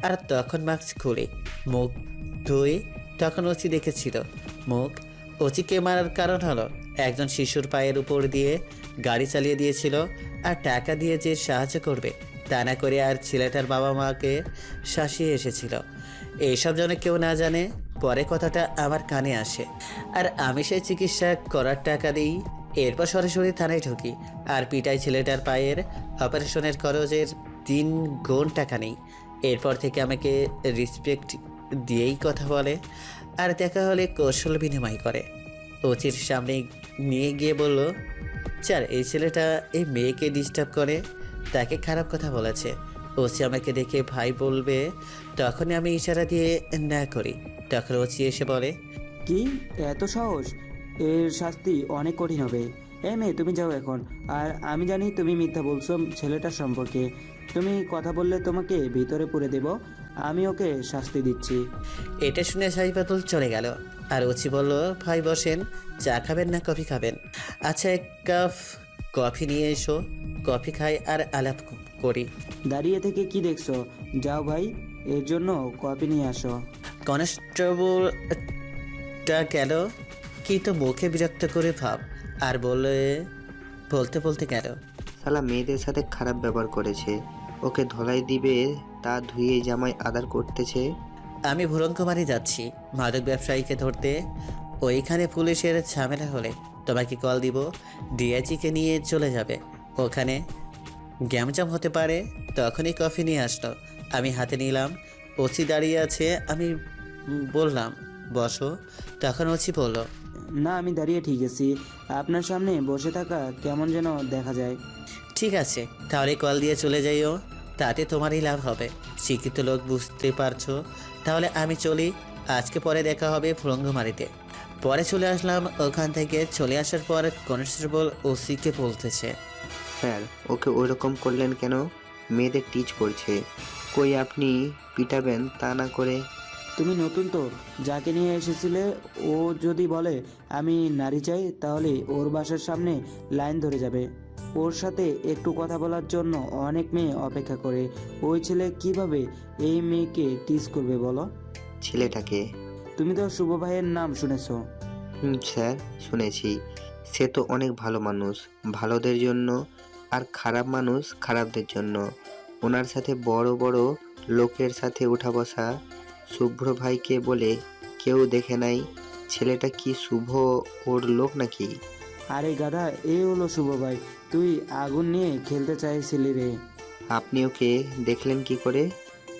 আর তখন মাস্ক খুলে মুখ ধুই, তখন ওচি দেখেছিল মুখ। ওচিকে মারার কারণ হলো একজন শিশুর পায়ের উপর দিয়ে গাড়ি চালিয়ে দিয়েছিল, আর টাকা দিয়ে যে সাহায্য করবে তা না করে আর ছেলেটার বাবা মাকে শাসিয়ে এসেছিল। এইসব যেন কেউ না জানে। পরে কথাটা আমার কানে আসে, আর আমি সেই চিকিৎসা করার টাকা দিই। এরপর সরাসরি থানায় ঢুকি, আর পিটাই ছেলেটার পায়ের অপারেশনের খরচের 3 গুণ টাকা নেই। এরপর থেকে আমাকে রেসপেক্ট দিয়েই কথা বলে, আর দেখা হলে কৌশল বিনিময় করে। ওচির সামনে নিয়ে গিয়ে বলল, স্যার এই ছেলেটা এই মেয়েকে ডিস্টার্ব করে, তাকে খারাপ কথা বলেছে। ওচি আমাকে দেখে ভাই বলবে, তখনই আমি ইশারা দিয়ে না করি। তখন ওচি এসে বলে, কি এত সাহস? এর শাস্তি অনেক কঠিন হবে। মেয়ে তুমি যাও এখন। আর আমি জানি তুমি মিথ্যা বলছো ছেলেটার সম্পর্কে। তুমি কথা বললে তোমাকে ভিতরে পুরে দেব। আমি ওকে শাস্তি দিচ্ছি। এটা শুনে সাইফাতুল চলে গেল, আর ওচি বলল, ভাই বসেন, চা খাবেন না কফি খাবেন? আচ্ছা, 1 কাপ কফি নিয়ে এসো। কফি খাই আর আলাপ করি। দাঁড়িয়ে থেকে কি দেখছো? যাও ভাই, এর জন্য কফি নিয়ে আসো। কনস্টেবলটা গেল, কিন্তু মুখে বিরক্ত করে ভাব, আর বলতে বলতে গেল, শালা মেয়েদের সাথে খারাপ ব্যবহার করেছে, ওকে ধলাই দিবে তা ধুয়ে জামাই আদার করতেছে। আমি ভুরঙ্গমারি যাচ্ছি মাদক ব্যবসায়ীকে ধরতে। ওইখানে পুলিশের ঝামেলা হলে তোমাকে কল দিব, ডিআইজিকে নিয়ে চলে যাবে। ওখানে গ্যামজাম হতে পারে। তখনই কফি নিয়ে আসলো, আমি হাতে নিলাম। ওচি দাঁড়িয়ে আছে, আমি বললাম বসো। তখন ওচি বলল, না আমি দাঁড়িয়ে ঠিক আছি। আপনার সামনে বসে থাকা কেমন যেন দেখা যায়। ঠিক আছে, তাহলে কল দিয়ে চলে যাইও, তাতে তোমারই লাভ হবে। শিক্ষিত লোক, বুঝতে পারছো। তাহলে আমি চলি, আজকে পরে দেখা হবে ভুরঙ্গমারিতে। পরে চলে আসলাম ওখান থেকে। চলে আসার পর কনস্টেবল ওসিকে বলতেছে, স্যার ওকে ওইরকম করলেন কেন? মেয়েদের টিচ করছে, কই আপনি পিটাবেন তা না করে। তুমি নতুন তো, যাকে নিয়ে এসেছিলে ও যদি বলে আমি নারী চাই, তাহলে ওর বাসার সামনে লাইন ধরে যাবে। ওর সাথে একটু কথা বলার জন্য অনেক মেয়ে অপেক্ষা করে। ওই ছেলে কিভাবে এই মেয়েকে টিজ করবে বলো? ছেলেটাকে? তুমি তো শুভ ভাইয়ের নাম শুনেছো। স্যার শুনেছি, সে তো অনেক ভালো মানুষ, ভালোদের জন্য, আর খারাপ মানুষ খারাপদের জন্য। ওনার সাথে বড় বড় লোকের সাথে উঠা বসা। শুভ্র ভাইকে বলে কেউ দেখে নাই। ছেলেটা কি শুভ ওর লোক নাকি? আরে গাধা, এই হলো শুভ ভাই। তুই আগুন নিয়ে খেলতে চাইছিলি রে। আপনি ওকে দেখলেন কি করে?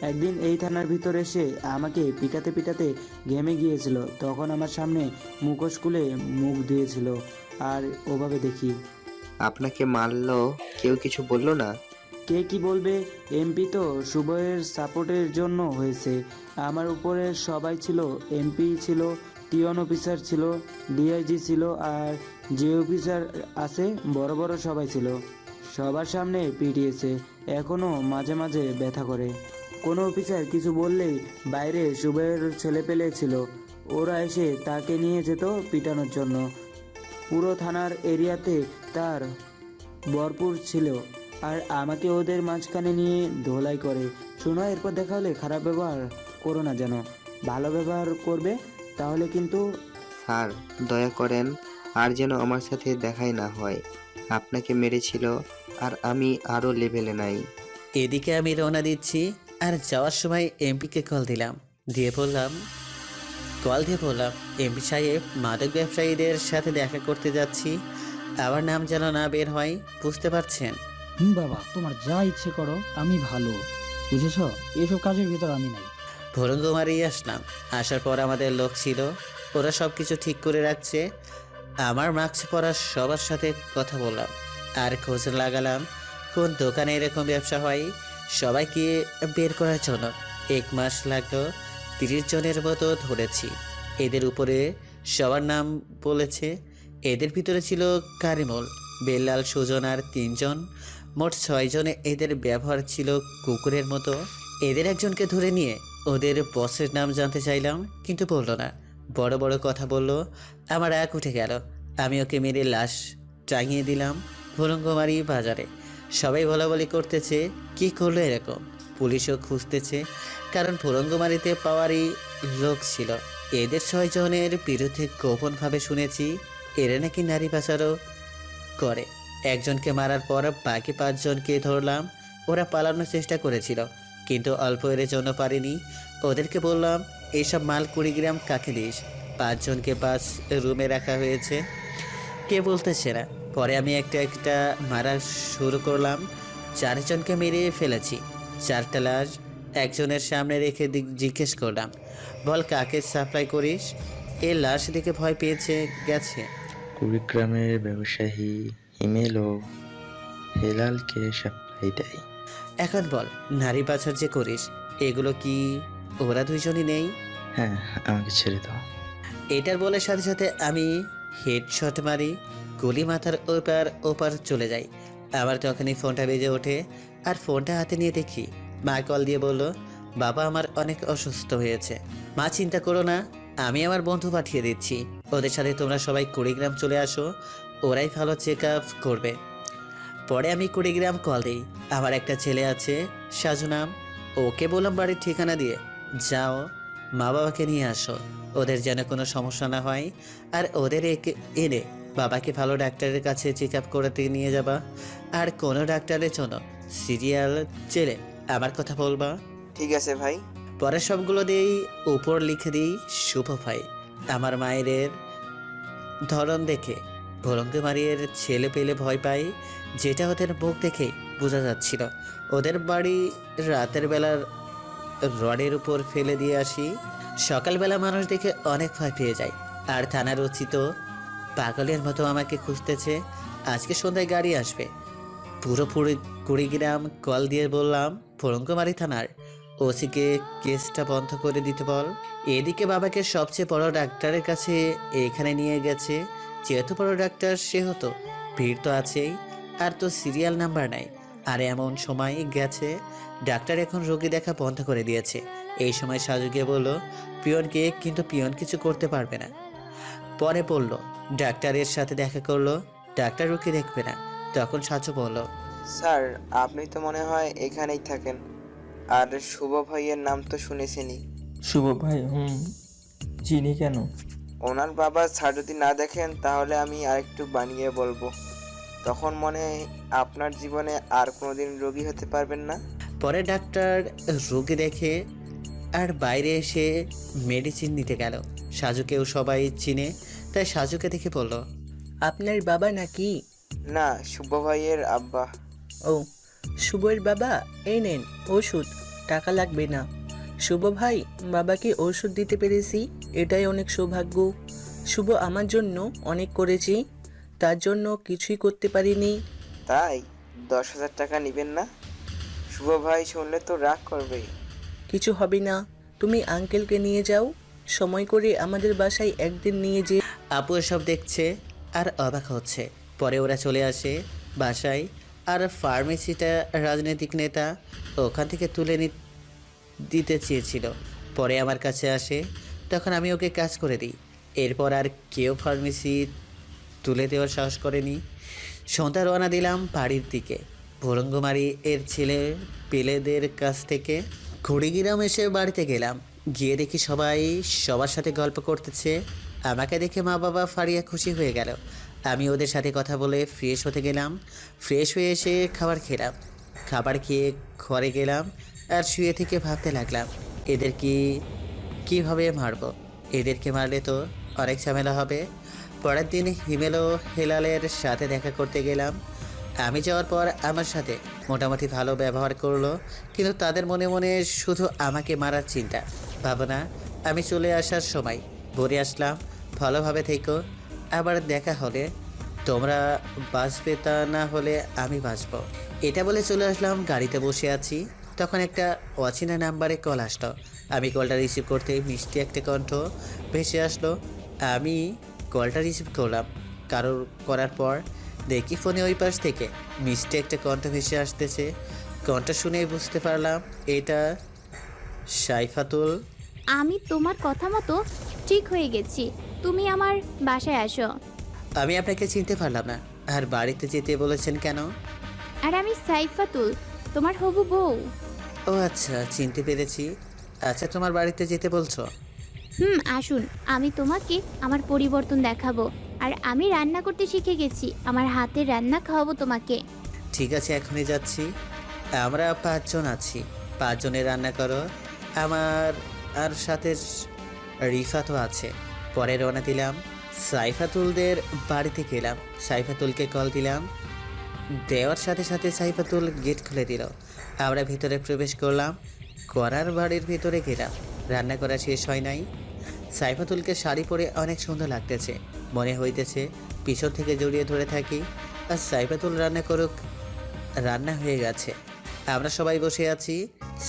একদিন এই থানার ভিতরে এসে আমাকে পিটাতে পিটাতে ঘেমে গিয়েছিল, তখন আমার সামনে মুখোশ খুলে মুখ ধুয়েছিল, আর ওভাবে দেখি। আপনাকে মারলো, কেউ কিছু বললো না? কে কি বলবে, এমপি তো শুভয়ের সাপোর্টের জন্য হয়েছে। আমার উপরে সবাই ছিল, এমপি ছিল, টিওন অফিসার ছিল, ডিআইজি ছিল, আর যে অফিসার আছে বড় বড় সবাই ছিল। সবার সামনে পিটিয়েছে, এখনও মাঝে মাঝে ব্যথা করে। কোনো অফিসার কিছু বললেই বাইরে শুভয়ের ছেলেপেলে ছিল, ওরা এসে তাকে নিয়ে যেত পিটানোর জন্য। পুরো থানার এরিয়াতে তার ভরপুর ছিল, আর আমাকে ওদের মাঝখানে নিয়ে ধোলাই করে। শোনো, এরপর দেখা হলে খারাপ ব্যবহার করো না, যেন ভালো ব্যবহার করবে, তাহলে কিন্তু। স্যার দয়া করেন, আর যেন আমার সাথে দেখাই না হয়। আপনাকে মেরেছিল, আর আমি আরও লেভেলে নাই। এদিকে আমি রওনা দিচ্ছি, আর যাওয়ার সময় এমপিকে কল দিয়ে বললাম, এমপি সাহেব, মাদক ব্যবসায়ীদের সাথে দেখা করতে যাচ্ছি। আমার নাম যেন না বের হয়, বুঝতে পারছেন? বাবা, তোমার যা ইচ্ছে করো, আমি ভালো, বুঝেছ? এসব কাজের ভিতর আমি নাই। ভুরঙ্গমারি আসলাম। আসার পর আমাদের লোক ছিল, ওরা সব কিছু ঠিক করে রাখছে। আমার মাস্ক পরা সবার সাথে কথা বললাম, আর খোঁজ লাগালাম কোন দোকানে এরকম ব্যবসা হয়, সবাইকে বের করার জন্য। 1 মাস লাগলো, 30 জনের মতো ধরেছি। এদের উপরে সবার নাম বলেছে। এদের ভিতরে ছিল কারিমুল, বেল্লাল, সুজন আর 3 জন। মোট 6 জনে। এদের ব্যবহার ছিল কুকুরের মতো। এদের একজনকে ধরে নিয়ে ওদের বসের নাম জানতে চাইলাম, কিন্তু বলল না। বড় বড় কথা বলল। আমার এক উঠে গেল। আমি ওকে মেরে লাশ টাঙিয়ে দিলাম ভুলঙ্গমারি বাজারে। সবাই বলাবলি করতেছে কি করলো এরকম। পুলিশও খুঁজতেছে, কারণ ভুলঙ্গমারিতে পাওয়ারই লোক ছিল। এদের 6 জনের বিরুদ্ধে গোপনভাবে শুনেছি এরা নাকি নারী পাচারও করে। একজনকে মারার পর বাকি 5 জনকে ধরলাম। ওরা পালানোর চেষ্টা করেছিল, কিন্তু অল্প এর জন্য পারিনি। ওদেরকে বললাম এইসব মাল কুড়িগ্রাম কাকে দিস। 5 জনকে 5 রুমে রাখা হয়েছে, কে বলতেছে না। পরে আমি একটা একটা মারা শুরু করলাম। 4 জনকে মেরে ফেলেছি। 4টা লাশ একজনের সামনে রেখে জিজ্ঞেস করলাম, বল কাকে সাপ্লাই করিস? এ লাশ দেখে ভয় পেয়েছে গেছে। কুড়িগ্রামের ব্যবসায়ী হিমেল ও হেলালকে সাপ্লাই দেয়। এখন বল নারী পাচার যে করিস, এগুলো কি ওরা 2 জনই নেই? হ্যাঁ, আমাকে ছেড়ে দাও। এটার বলার সাথে সাথে আমি হেডশট মারি, গুলি মাথার ওপার চলে যাই। আমার তখনই ফোনটা বেজে ওঠে, আর ফোনটা হাতে নিয়ে দেখি মা কল দিয়ে বলল, বাবা আমার অনেক অসুস্থ হয়েছে। মা চিন্তা করো না, আমি আমার বন্ধু পাঠিয়ে দিচ্ছি, ওদের সাথে তোমরা সবাই কুড়িগ্রাম চলে আসো, ওরাই ভালো চেক আপ করবে। পরে আমি কুড়িগ্রাম কল দিই। আমার একটা ছেলে আছে সাজু নাম, ওকে বললাম বাড়ির ঠিকানা দিয়ে যাও, মা বাবাকে নিয়ে আসো, ওদের যেন কোনো সমস্যা না হয়। আর ওদের এনে বাবাকে ভালো ডাক্তারের কাছে চেক আপ করতে নিয়ে যাবা। আর কোনো ডাক্তারের জন্য সিরিয়াল চেলে আমার কথা বলবা। ঠিক আছে ভাই। পরে সবগুলো দিয়েই উপর লিখে দিই শুভ ভাই। আমার মায়ের ধরন দেখে ভুলঙ্গমারির ছেলে পেলে ভয় পাই, যেটা ওদের মুখ দেখেই বোঝা যাচ্ছিল। ওদের বাড়ি রাতের বেলার রডের উপর ফেলে দিয়ে আসি। সকালবেলা মানুষ দেখে অনেক ভয় পেয়ে যায়, আর থানার উচিত পাগলের মতো আমাকে খুঁজতেছে। আজকে সন্ধ্যায় গাড়ি আসবে। পুরোপুরি কুড়িগ্রাম কল দিয়ে বললাম ভুলঙ্গমারি থানার ওসিকে কেসটা বন্ধ করে দিতে বল। এদিকে বাবাকে সবচেয়ে বড় ডাক্তারের কাছে এখানে নিয়ে গেছে। যেহেতু বড় ডাক্তার সেহেতু ভিড় তো আছেই, আর তো সিরিয়াল নাম্বার নাই। আর এমন সময় গেছে ডাক্তার এখন রোগী দেখা বন্ধ করে দিয়েছে। এই সময় সাজু গিয়ে বলল পিয়নকে, কিন্তু পিয়ন কিছু করতে পারবে না। পরে বলল ডাক্তারের সাথে দেখা করলো, ডাক্তার রোগী দেখবে না। তখন সাজু বলল, স্যার আপনি তো মনে হয় এখানেই থাকেন, আর শুভ ভাইয়ের নাম তো শুনেছেনই। শুভ ভাই? চিনি কেন? ওনার বাবা স্যার যদি না দেখেন তাহলে আমি আরেকটু বানিয়ে বলবো, তখন মনে হয় আপনার জীবনে আর কোনোদিন রোগী হতে পারবেন না। পরে ডাক্তার রোগী দেখে আর বাইরে এসে মেডিসিন নিতে গেল। সাজুকেও সবাই চিনে, তাই সাজুকে দেখে বলল, আপনার বাবা নাকি? না, শুভ ভাইয়ের আব্বা। ও, শুভর বাবা, এই নেন ওষুধ, টাকা লাগবে না। শুভ ভাই, বাবাকে ওষুধ দিতে পেরেছি, এটাই অনেক সৌভাগ্য। শুভ আমার জন্য অনেক করেছি, তার জন্য কিছুই করতে পারিনি। তাই 10,000 টাকা নেবেন না? শুভ ভাই শুনলে তো রাগ করবে। কিছু হবে না, তুমি আঙ্কেলকে নিয়ে যাও, সময় করে আমাদের বাসায় একদিন নিয়ে যে। আপু সব দেখছে আর অবাক হচ্ছে। পরে ওরা চলে আসে বাসায়, আর ফার্মেসিটা রাজনৈতিক নেতা ওখান থেকে তুলে দিতে চেয়েছিল। পরে আমার কাছে আসে, তখন আমি ওকে কাজ করে দিই। এরপর আর কেউ ফার্মেসি তুলে দেওয়ার সাহস করেনি। সন্ধ্যা রওনা দিলাম বাড়ির দিকে। ভুলঙ্গমারি এর ছেলে পেলেদের কাছ থেকে কুড়িগ্রাম এসে বাড়িতে গেলাম। গিয়ে দেখি সবাই সবার সাথে গল্প করতেছে। আমাকে দেখে মা বাবা ফারিয়া খুশি হয়ে গেল। আমি ওদের সাথে কথা বলে ফ্রেশ হতে গেলাম। ফ্রেশ হয়ে এসে খাবার খেলাম। খাবার খেয়ে ঘরে গেলাম আর শুয়ে থেকে ভাবতে লাগলাম এদের কীভাবে মারব। এদেরকে মারলে তো অনেক ঝামেলা হবে। পরের দিন হিমেল ও হেলালের সাথে দেখা করতে গেলাম। আমি যাওয়ার পর আমার সাথে মোটামুটি ভালো ব্যবহার করলো, কিন্তু তাদের মনে মনে শুধু আমাকে মারার চিন্তা ভাবনা। আমি চলে আসার সময় বলে আসলাম, ভালোভাবে থেকো, আবার দেখা হলে তোমরা বাঁচবে, তা না হলে আমি বাঁচব। এটা বলে চলে আসলাম। গাড়িতে বসে আছি, তখন একটা অচেনা নাম্বারে কল আসলো। আমি কলটা রিসিভ করতে মিষ্টি একটা কণ্ঠ ভেসে আসলো। আমি কলটা রিসিভ করলাম। করার পর দেখি ফোনে ওই পাশ থেকে মিষ্টি একটা কণ্ঠ ভেসে আসতেছে। কণ্ঠ শুনে বুঝতে পারলাম এটা সাইফাতুল। আমি তোমার কথা মতো ঠিক হয়ে গেছি, তুমি আমার বাসায় আসো। আমি আপনাকে চিনতে পারলাম না। আর বাড়িতে যেতে বলেছেন কেন? আর আমি সাইফাতুল, তোমার হবু বউ। ও আচ্ছা, চিনতে পেরেছি। আচ্ছা, তোমার বাড়িতে যেতে বলছো? আসুন, আমি তোমাকে আমার পরিবর্তন দেখাবো। আর আমি রান্না করতে শিখে গেছি, আমার হাতের রান্না খাওয়াবো তোমাকে। ঠিক আছে, এখনই যাচ্ছি। আমরা 5 জন আছি, 5 জনের রান্না করো। আমার আর সাথে রিফাতও আছে। পরে রওনা দিলাম। সাইফাতুলদের বাড়িতে গেলাম। সাইফাতুলকে কল দিলাম, দেওয়ার সাথে সাথে সাইফাতুল গেট খুলে দিল। আমরা ভিতরে প্রবেশ করলাম। করার বাড়ির ভিতরে গেলাম। রান্না করা শেষ হয় নাই। সাইফাতুলকে শাড়ি পরে অনেক সুন্দর লাগতেছে। মনে হইতেছে পিছন থেকে জড়িয়ে ধরে থাকি আর সাইফাতুল রান্না করুক। রান্না হয়ে গেছে, আমরা সবাই বসে আছি।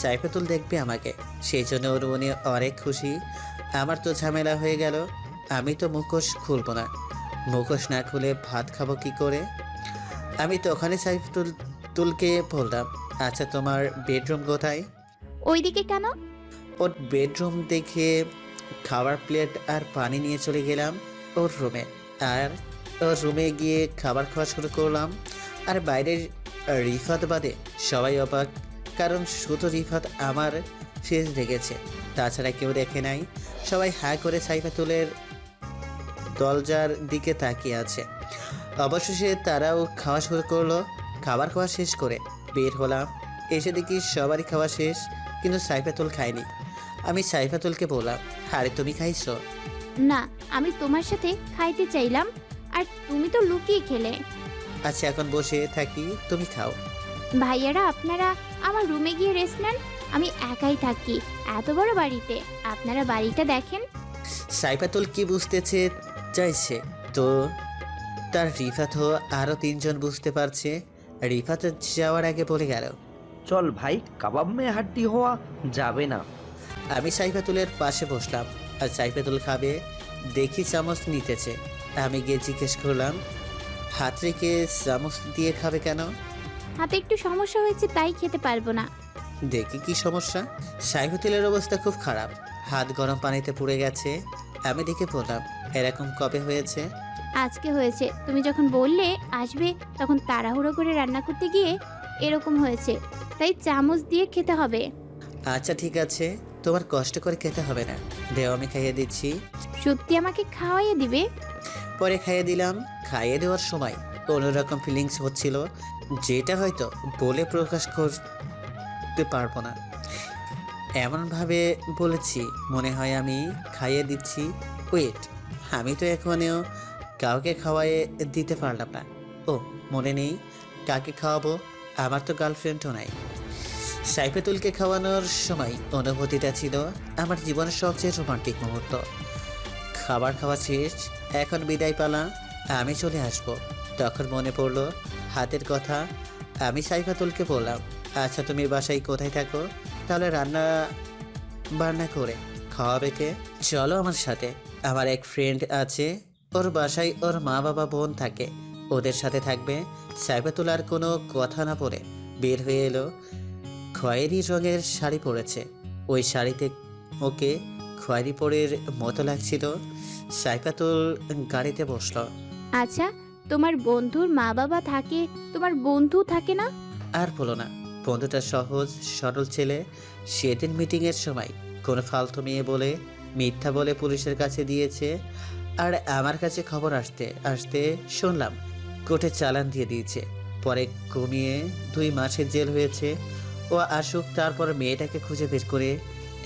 সাইফাতুল দেখবে আমাকে, সেই জন্য ওর মনে অনেক খুশি। আমার তো ঝামেলা হয়ে গেল। আমি তো মুখোশ খুলব না। মুখোশ না খুলে ভাত খাবো কি করে? আমি তো ওখানে সাইফাতুলকে বললাম, আচ্ছা তোমার বেডরুম কোথায়? ওইদিকে কেন? ওর বেডরুম দেখে খাবার প্লেট আর পানি নিয়ে চলে গেলাম ওর রুমে। আর ওর রুমে গিয়ে খাবার খাওয়া শুরু করলাম। আর বাইরের রিফাত বাদে সবাই অবাক, কারণ শুধু রিফাত আমার ফেস দেখেছে, তাছাড়া কেউ দেখে নাই। সবাই হাঁ করে সাইফাতুলের দরজার দিকে তাকিয়ে আছে। অবশেষে তারাও খাওয়া শুরু করলো। খাবার খাওয়া শেষ করে বের হলাম। এসে দেখি সবারই খাওয়া শেষ, কিন্তু সাইফাতুল খায়নি। আমি সাইফাতুলকে বললাম, আরে তুমি খাইছো? না, আমি তোমার সাথে খাইতে চাইলাম, আর তুমি তো লুকিয়ে খেলে। আচ্ছা, এখন বসে থাকি, তুমি খাও। ভাইয়ারা, আপনারা আমার রুমে গিয়ে রেস্ট নেন, আমি একাই থাকি এত বড় বাড়িতে। আপনারা বাড়িটা দেখেন। সাইফাতুল কি বুঝতেছে চাইছে তো তার রিফাতও আরও 3 জন বুঝতে পারছে। রিফাত যাওয়ার আগে বলে গেল, চল ভাই, কাবাব মে হাড্ডি হওয়া যাবে না। আমি সাইফাতুলের পাশে বসলাম। আর সাইফাতুল খাবে দেখি চামচ নিতেছে। আমি গিয়ে জিজ্ঞেস করলাম, হাত রেখে চামচ দিয়ে খাবে কেন? হাতে একটু সমস্যা হয়েছে, তাই খেতে পারবো না। দেখি কি সমস্যা। সাইফাতুলের অবস্থা খুব খারাপ, হাত গরম পানিতে পুড়ে গেছে। আমি দেখে বললাম, এরকম কবে হয়েছে? আজকে হয়েছে, তুমি যখন বললে আসবে তখন তাড়াহুড়ো করে রান্না করতে গিয়ে এরকম হয়েছে, তাই চামচ দিয়ে খেতে হবে। আচ্ছা ঠিক আছে, তোমার কষ্ট করে খেতে হবে না, দেও আমি খাইয়ে দিচ্ছি। সত্যি আমাকে খাওয়াইয়ে দিবে? পরে খাইয়ে দিলাম। খাইয়ে দেওয়ার সময় অন্যরকম ফিলিংস হচ্ছিল, যেটা হয়তো বলে প্রকাশ করতে পারবো না। এমনভাবে বলেছি মনে হয় আমি খাইয়ে দিচ্ছি। ওয়েট, আমি তো এখনও কাউকে খাওয়াইয়ে দিতে পারলাম না। ও মনে নেই, কাকে খাওয়াবো? আমার তো গার্লফ্রেন্ডও নাই। সাইফাতুলকে খাওয়ানোর সময় অনুভূতিটা ছিল আমার জীবনের সবচেয়ে রোমান্টিক মুহূর্ত। খাবার খাওয়া শেষ, এখন বিদায় পালা, আমি চলে আসব। তখন মনে পড়লো হাতের কথা। আমি সাইফাতুলকে বললাম, আচ্ছা তুমি বাসায় কোথায় থাকো? তাহলে রান্না বান্না করে খাওয়াবে কে? চলো আমার সাথে। আমার এক ফ্রেন্ড আছে, ওর বাসায় ওর মা বাবা বোন থাকে, ওদের সাথে থাকবে। সাইফাতুল আর কোনো কথা না বলে বের হয়ে এলো। খয়েরি রঙের শাড়ি পরেছে, ওই শাড়িতে ওকে খয়েরি পরের মতো লাগছিল। সাইফাতুল গাড়িতে বসলো। আচ্ছা, তোমার বন্ধুর মা বাবা থাকে, তোমার বন্ধু থাকে না? আর বলো না, বন্ধুটা সহজ সরল ছেলে। সেদিন মিটিংয়ের সময় কোনো ফালতু মেয়ে বলে মিথ্যা বলে পুলিশের কাছে দিয়েছে। আর আমার কাছে খবর আসতে আসতে শুনলাম কোর্টে চালান দিয়ে দিয়েছে। পরে কমিয়ে 2 মাসের জেল হয়েছে। ও আসুক, তারপর মেয়েটাকে খুঁজে বের করে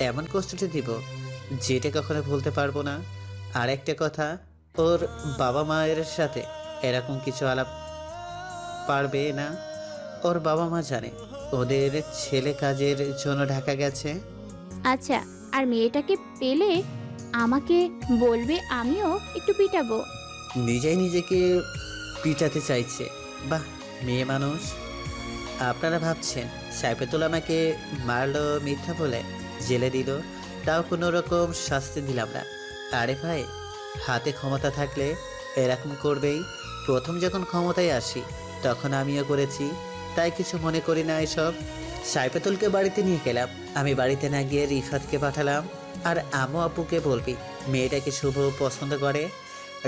এমন কষ্টটা দিব যেটা কখনো ভুলতে পারবো না। আর একটা কথা, ওর বাবা মায়ের সাথে এরকম কিছু আলাপ পারবে না। ওর বাবা মা জানে ওদের ছেলে কাজের জন্য ঢাকা গেছে। আচ্ছা, আর মেয়েটাকে পেলে আমাকে বলবে, আমিও একটু পিটাবো। নিজেই নিজেকে পিটাতে চাইছে, বাহ মেয়ে মানুষ। আপনারা ভাবছেন সাইফাতুল আমাকে মারলো মিথ্যা বলে জেলে দিল, তাও কোনো রকম শাস্তি দিলাম না। আরে ভাই, হাতে ক্ষমতা থাকলে এরকম করবেই। প্রথম যখন ক্ষমতায় আসি তখন আমিও করেছি, তাই কিছু মনে করি না এসব। সাইফাতুলকে বাড়িতে নিয়ে গেলাম। আমি বাড়িতে না গিয়ে রিফাতকে পাঠালাম। আর আম্মু আব্বুকে বলবি মেয়েটাকে শুভ পছন্দ করে।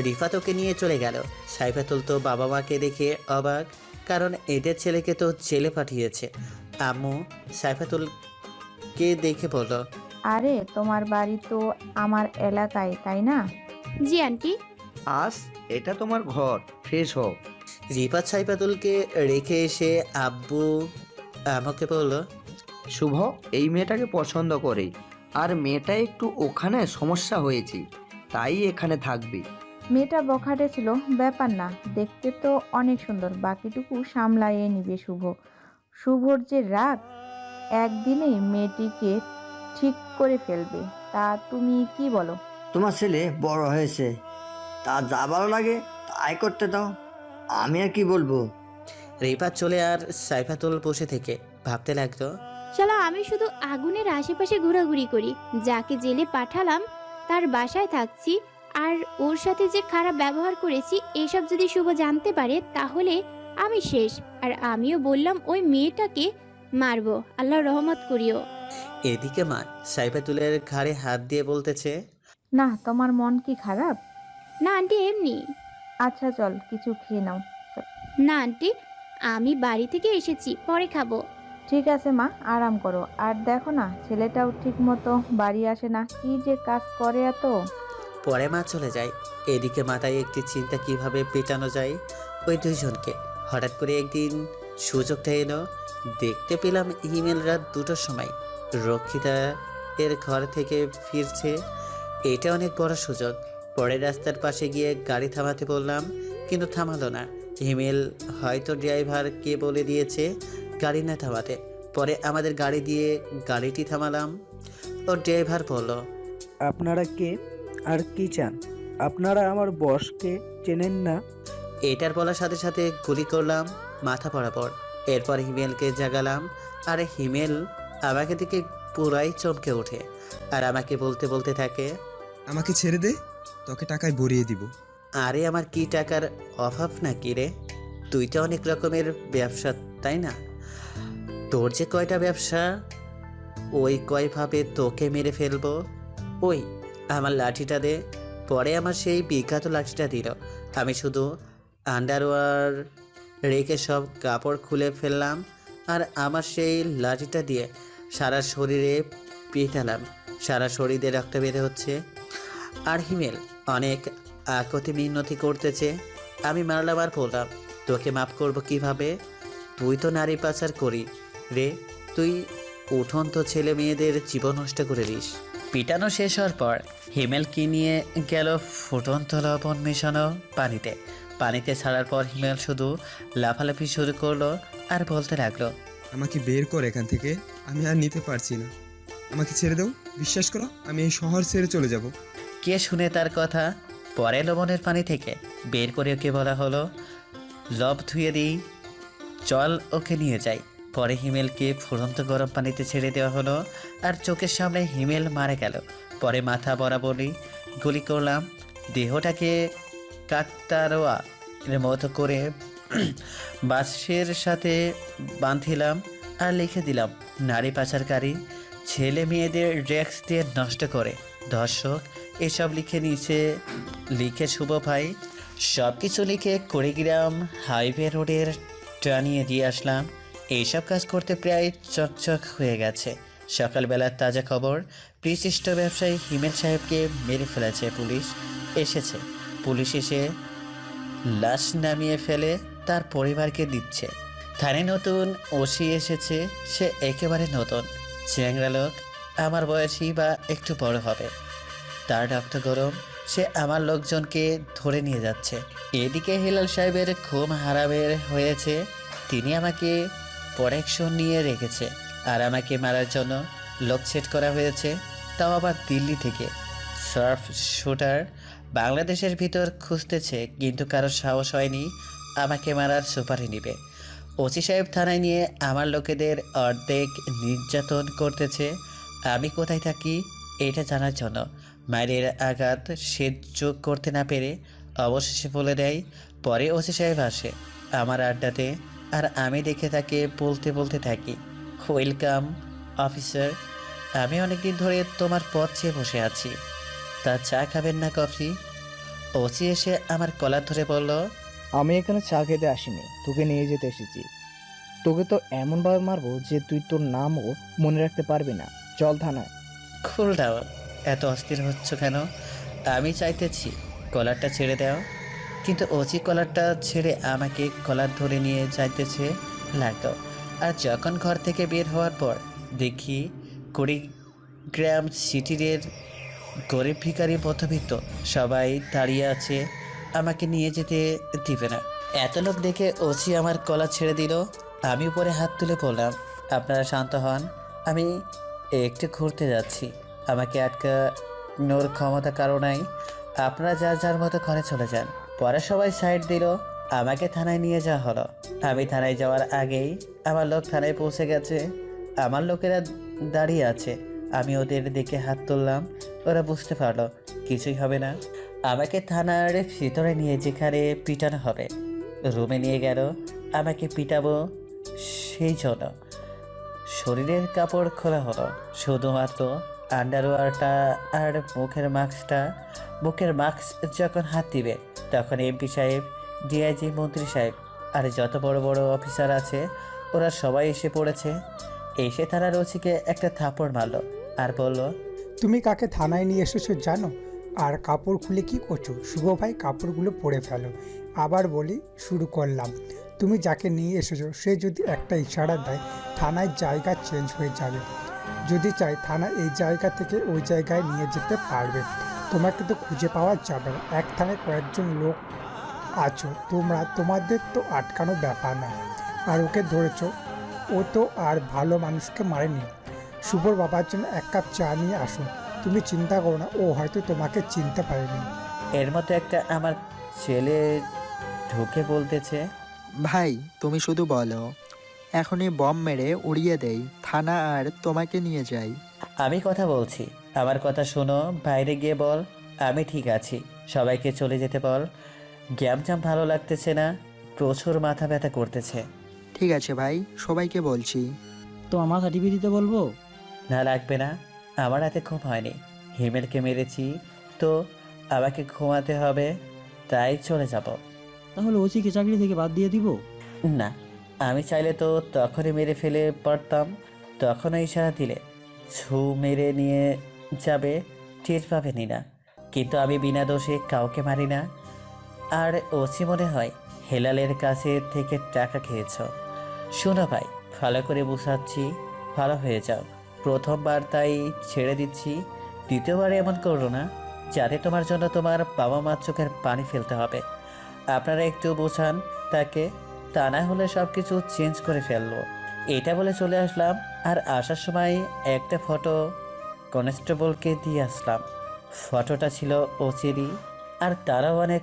রিফাত ওকে নিয়ে চলে গেল। সাইফাতুল তো বাবা মাকে দেখে অবাক, কারণ এদের ছেলেকে তো জেলে পাঠিয়েছে। আম্মু সাইফাতুলকে দেখে বলল, আরে তোমার বাড়ি তো আমার এলাকায়, তাই না? জি আন্টি। আস, এটা তোমার ঘর, ফ্রেশ হও। রিফাত সাইফাতুলকে রেখে এসে আব্বু আমাকে বলল, শুভ এই মেয়েটাকে পছন্দ করে, আর মেয়েটা একটু ওখানে সমস্যা হয়েছে, তাই এখানে থাকবে। মেয়েটা বখাটে ছিল, ব্যাপার না, দেখতে তো অনেক সুন্দর, বাকিটুকু সামলাইয়ে নিবে শুভ। শুভর যে রাগ, একদিনেই মেয়েটিকে ঠিক করে ফেলবে। তা তুমি কি বলো? তোমার ছেলে বড় হয়েছে, তার যা ভালো লাগে তাই করতে দাও, আমি আর কি বলবো। রিফাত চলে আর সাইফাতুল বসে থেকে ভাবতে লাগলো, চলো আমি শুধু আগুনের আশেপাশে ঘোরাঘুরি করি। যাকে জেলে পাঠালাম তার বাসায় থাকছি, আর ওর সাথে যে খারাপ ব্যবহার করেছি এসব যদি শুভ জানতে পারে তাহলে আমি শেষ। আর আমিও বললাম ওই মেয়েটাকে মারবো, আল্লাহ রহমত করিও। এদিকে মা সাইফাতুলের ঘাড়ে হাত দিয়ে বলতেছে, না, তোমার মন কি খারাপ? না আন্টি, এমনি। আচ্ছা চল, কিছু খেয়ে নাও। না আন্টি, আমি বাড়ি থেকে এসেছি, পরে খাবো। ঠিক আছে মা, আরাম করো। আর দেখো না, ছেলেটাও ঠিক মতো বাড়ি আসে না, কি যে কাজ করে এত। পরে মা চলে যায়। এদিকে মাথায় একটি চিন্তা, কিভাবে পেটানো যায় ওই দুইজনকে। হঠাৎ করে একদিন সুযোগটা এলো, দেখতে পেলাম ইমেল রাত 2টার সময় রক্ষিতা এর ঘর থেকে ফিরছে। এটা অনেক বড় সুযোগ। পরে রাস্তার পাশে গিয়ে গাড়ি থামাতে বললাম, কিন্তু থামালো না। হিমেল হয়তো ড্রাইভারকে বলে দিয়েছে গাড়ি না থামাতে। পরে আমাদের গাড়ি দিয়ে গাড়িটি থামালাম। ও ড্রাইভার বলল, আপনারা কে আর কি চান? আপনারা আমার বসকে চেনেন না? এটার বলার সাথে সাথে গুলি করলাম মাথা বরাবর। এরপর হিমেলকে জাগালাম, আর হিমেল আমাকে দেখে পুরাই চমকে ওঠে আর আমাকে বলতে বলতে থাকে, আমাকে ছেড়ে দে, তোকে টাকায় ভরিয়ে দিব। আরে আমার কি টাকার অভাব নাকি রে? তুই তো অনেক রকমের ব্যবসা, তাই না? তোর যে কয়টা ব্যবসা, ওই কয়ভাবে তোকে মেরে ফেলবো। ওই আমার লাঠিটা দে। পরে আমার সেই বিখ্যাত লাঠিটা দিল। আমি শুধু আন্ডারওয়্যার রেখে সব কাপড় খুলে ফেললাম, আর আমার সেই লাঠিটা দিয়ে সারা শরীরে পিটালাম। সারা শরীরে রক্ত বের হচ্ছে, আর হিমেল অনেক আকতি মিনতি করতেছে। আমি মারলাম আর বললাম, তোকে মাফ করব কিভাবে? তুই তো নারী পাচার করি রে, তুই উঠন্ত ছেলে মেয়েদের জীবন নষ্ট করে দিস। পিটানো শেষ হওয়ার পর হিমেলকে নিয়ে গেল ফুটন্ত লবণ মেশানো পানিতে। পানিতে ছাড়ার পর হিমেল শুধু লাফালাফি শুরু করলো আর বলতে লাগলো, আমাকে বের কর এখান থেকে, আমি আর নিতে পারছি না, আমাকে ছেড়ে দাও। বিশ্বাস করো, আমি এই শহর ছেড়ে চলে যাব। কে শুনে তার কথা? পরে লবণের পানি থেকে বের করে ওকে বলা হলো, লব ধুয়ে দিই, চল ওকে নিয়ে যাই। পরে হিমেলকে ফুরন্ত গরম পানিতে ছেড়ে দেওয়া হলো, আর চোখের সামনে হিমেল মারা গেল। পরে মাথা বরাবরই গুলি করলাম, দেহটাকে কাকতারোয়া এর মতো করে বাঁশের সাথে বাঁধিলাম আর লিখে দিলাম, নারী পাচারকারী, ছেলে মেয়েদের ড্রাগস দিয়ে নষ্ট করে ধর্ষক। এসব লিখে শুভ ভাই সব কিছু লিখে কুড়িগ্রাম হাইওয়ে রোডের টানিয়ে দিয়ে আসলাম। এইসব কাজ করতে প্রায় চকচক হয়ে গেছে। সকালবেলার তাজা খবর, বিশিষ্ট ব্যবসায়ী হিমেল সাহেবকে মেরে ফেলেছে পুলিশ। এসেছে পুলিশ, এসে লাশ নামিয়ে ফেলে তার পরিবারকে দিচ্ছে। থানায় নতুন ওসি এসেছে, সে একেবারে নতুন চ্যাংরা লোক, আমার বয়সী বা একটু বড় হবে। তার রক্ত গরম, সে আমার লোকজনকে ধরে নিয়ে যাচ্ছে। এদিকে হেলাল সাহেবের ঘুম হারামের হয়েছে, তিনি আমাকে প্রোটেকশন নিয়ে রেখেছে, আর আমাকে মারার জন্য লোক সেট করা হয়েছে, তাও আবার দিল্লি থেকে। সার্ফ শুটার বাংলাদেশের ভিতর খুঁজতেছে, কিন্তু কারো সাহস হয়নি আমাকে মারার সুপারি নিবে। ওসি সাহেব থানায় নিয়ে আমার লোকেদের অর্ধেক নির্যাতন করতেছে। আমি কোথায় থাকি এটা জানার জন্য মায়ের আঘাত সে যোগ করতে না পেরে অবশেষে বলে দেয়। পরে ওসি সাহেব আসে আমার আড্ডাতে, আর আমি দেখে তাকে বলতে বলতে থাকি, ওয়েলকাম অফিসার। আমি অনেকদিন ধরে তোমার পথ চেয়ে বসে আছি। তা চা খাবেন না কফি? ওসি এসে আমার কলার ধরে বলল, আমি এখানে চা খেতে আসিনি, তোকে নিয়ে যেতে এসেছি। তোকে তো এমনভাবে মারবো যে তুই তোর নামও মনে রাখতে পারবি না। চল থানায়। কুল ডাউন, এত অস্থির হচ্ছ কেন? আমি চাইতেছি কলারটা ছেড়ে দাও, কিন্তু ওসি কলারটা ছেড়ে আমাকে কলার ধরে নিয়ে যাইতেছে লাগতো। আর যখন ঘর থেকে বের হওয়ার পর দেখি কুড়িগ্রাম সিটির গরিব ভিখারি মধ্যবিত্ত সবাই দাঁড়িয়ে আছে, আমাকে নিয়ে যেতে দিবে না। এত লোক দেখে ওসি আমার কলার ছেড়ে দিল। আমি উপরে হাত তুলে বললাম, আপনারা শান্ত হন, আমি একটু ঘুরতে যাচ্ছি, আমাকে আটকানোর ক্ষমতা কারো নাই, আপনারা যার যার মতো ঘরে চলে যান। পরে সবাই সাইড দিল, আমাকে থানায় নিয়ে যাওয়া হলো। আমি থানায় যাওয়ার আগেই আমার লোক থানায় পৌঁছে গেছে, আমার লোকেরা দাঁড়িয়ে আছে। আমি ওদের দেখে হাত তুললাম, ওরা বুঝতে পারলো কিছুই হবে না। আমাকে থানার ভিতরে নিয়ে যেখানে পিটানো হবে রুমে নিয়ে গেল। আমাকে পিটাবো সেই জন্য শরীরের কাপড় খোলা হলো, শুধুমাত্র আন্ডারওয়্যারটা আর মুখের মাস্ক যখন হাত দিবে তখন এমপি সাহেব, ডিআইজি, মন্ত্রী সাহেব আর যত বড় বড় অফিসার আছে ওরা সবাই এসে পড়েছে। এসে থানার ওসিকে একটা থাপড় মারলো আর বলল, তুমি কাকে থানায় নিয়ে এসেছো জানো? আর কাপড় খুলে কি করছো? শুভ ভাই কাপড়গুলো পরে ফেলো। আবার বলি, শুরু করলাম। তুমি যাকে নিয়ে এসেছো সে যদি একটা ইশারা দেয় থানায় জায়গা চেঞ্জ হয়ে যাবে। যদি চাই থানা এই জায়গা থেকে ওই জায়গায় নিয়ে যেতে পারবে। তোমাকে তো খুঁজে পাওয়া যাবে না। এক থানায় কয়েকজন লোক আছো, তোমাদের তো আটকানো ব্যাপার না। আর ওকে ধরেছো, ও তো আর ভালো মানুষকে মারেনি। শুভর বাবার জন্য এক কাপ চা নিয়ে আসো। তুমি চিন্তা করো না, ও হয়তো তোমাকে চিনতে পারেনি। এর মধ্যে একটা আমার ছেলে ঢুকে বলতেছে, ভাই তুমি শুধু বলো, এখনই বম মেরে উড়িয়ে দেই, থানা আর তোমাকে নিয়ে যাই। আমি কথা বলছি, আমার কথা শোনো, বাইরে গিয়ে বল আমি ঠিক আছি, সবাইকে চলে যেতে বল। গ্যামজাম ভালো লাগতেছে না, প্রচুর মাথা ব্যথা করতেছে। ঠিক আছে ভাই, সবাইকে বলছি। তো আমার মাথা টিপে দিতে বলবো? না লাগবে না, আমার হাতে ঘুম হয়নি, হিমেলকে মেরেছি তো আমাকে ঘুমাতে হবে, তাই চলে যাব। তাহলে ওসিকে চাকরি থেকে বাদ দিয়ে দিব? না, আমি চাইলে তো তখনই মেরে ফেলে পারতাম, তখনও ইশারা দিলে ছু মেরে নিয়ে যাবে, টের পাবেনি না। কিন্তু আমি বিনা দোষে কাউকে মারি না। আর ওসি মনে হয় হেলালের কাছে থেকে টাকা খেয়েছ। শোনো ভাই, ভালো করে বুঝাচ্ছি, ভালো হয়ে যাও। প্রথমবার তাই ছেড়ে দিচ্ছি, দ্বিতীয়বার এমন করো না যাতে তোমার জন্য তোমার বাবা মার চোখের পানি ফেলতে হবে। আপনারা একটু বোঝান তাকে, তা না হলে সব কিছু চেঞ্জ করে ফেলবো। এটা বলে চলে আসলাম। আর আসার সময় একটা ফটো কনস্টেবলকে দিয়ে আসলাম। ফটোটা ছিল ওসিরই, আর তারাও অনেক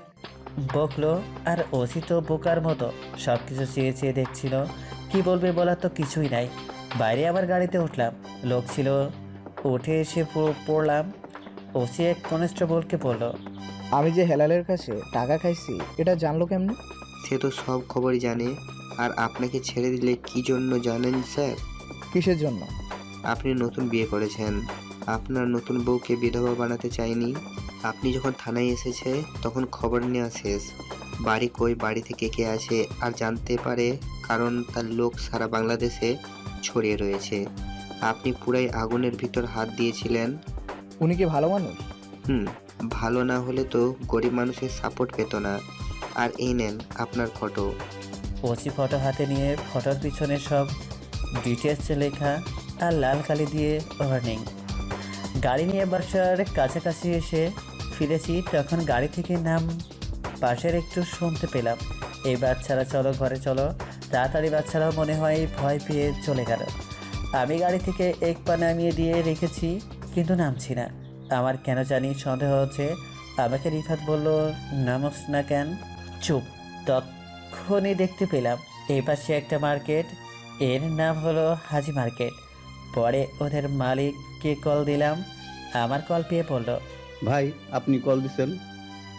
বকলো। আর ওসি তো বোকার মতো সব কিছু চেয়ে চেয়ে দেখছিল, কি বলবে বলার তো কিছুই নাই। বাইরে আবার গাড়িতে উঠলাম, লোক ছিল, উঠে এসে পড়লাম। ওসি এক কনস্টেবলকে বলল, আমি যে হেলালের কাছে টাকা খাইছি এটা জানলো কেমনে? সে তো সব খবরই জানে। আর আপনাকে ছেড়ে দিলে কি জন্য জানেন স্যার? কিসের জন্য? আপনি নতুন বিয়ে করেছেন, আপনার নতুন বউকে বিধবা বানাতে চাইনি। আপনি যখন থানায় এসেছে তখন খবর নেওয়া শেষ, বাড়ি কই, বাড়ি থেকে কে আসে আর জানতে পারে, কারণ তার লোক সারা বাংলাদেশে ছড়িয়ে রয়েছে। আপনি পুরাই আগুনের ভিতর হাত দিয়েছিলেন। উনি কি ভালো মানুষ? ভালো না হলে তো গরিব মানুষের সাপোর্ট পেত না। আর এই নেন আপনার ফটো। ওসি ফটো হাতে নিয়ে ফটোর পিছনে সব ডিটেলস লেখা আর লাল কালি দিয়ে ওয়ার্নিং। গাড়ি নিয়ে বাসার কাছাকাছি এসে ফিরেছি, তখন গাড়ি থেকে নাম পাশের একটু শুনতে পেলাম, এই বাচ্চারা চলো ঘরে চলো। তাড়াতাড়ি বাচ্চারাও মনে হয় ভয় পেয়ে চলে গেল। আমি গাড়ি থেকে এক পা নামিয়ে দিয়ে রেখেছি, কিন্তু নামছি না। আমার কেন জানি সন্দেহ হচ্ছে। আমাকে রিফাত বলল, নামস না কেন? চুপ। তখনই দেখতে পেলাম এই পাশে একটা মার্কেট, এর নাম হলো হাজি মার্কেট। পরে ওদের মালিককে কল দিলাম, আমার কল পেয়ে পড়লো, ভাই আপনি কল দিছেন,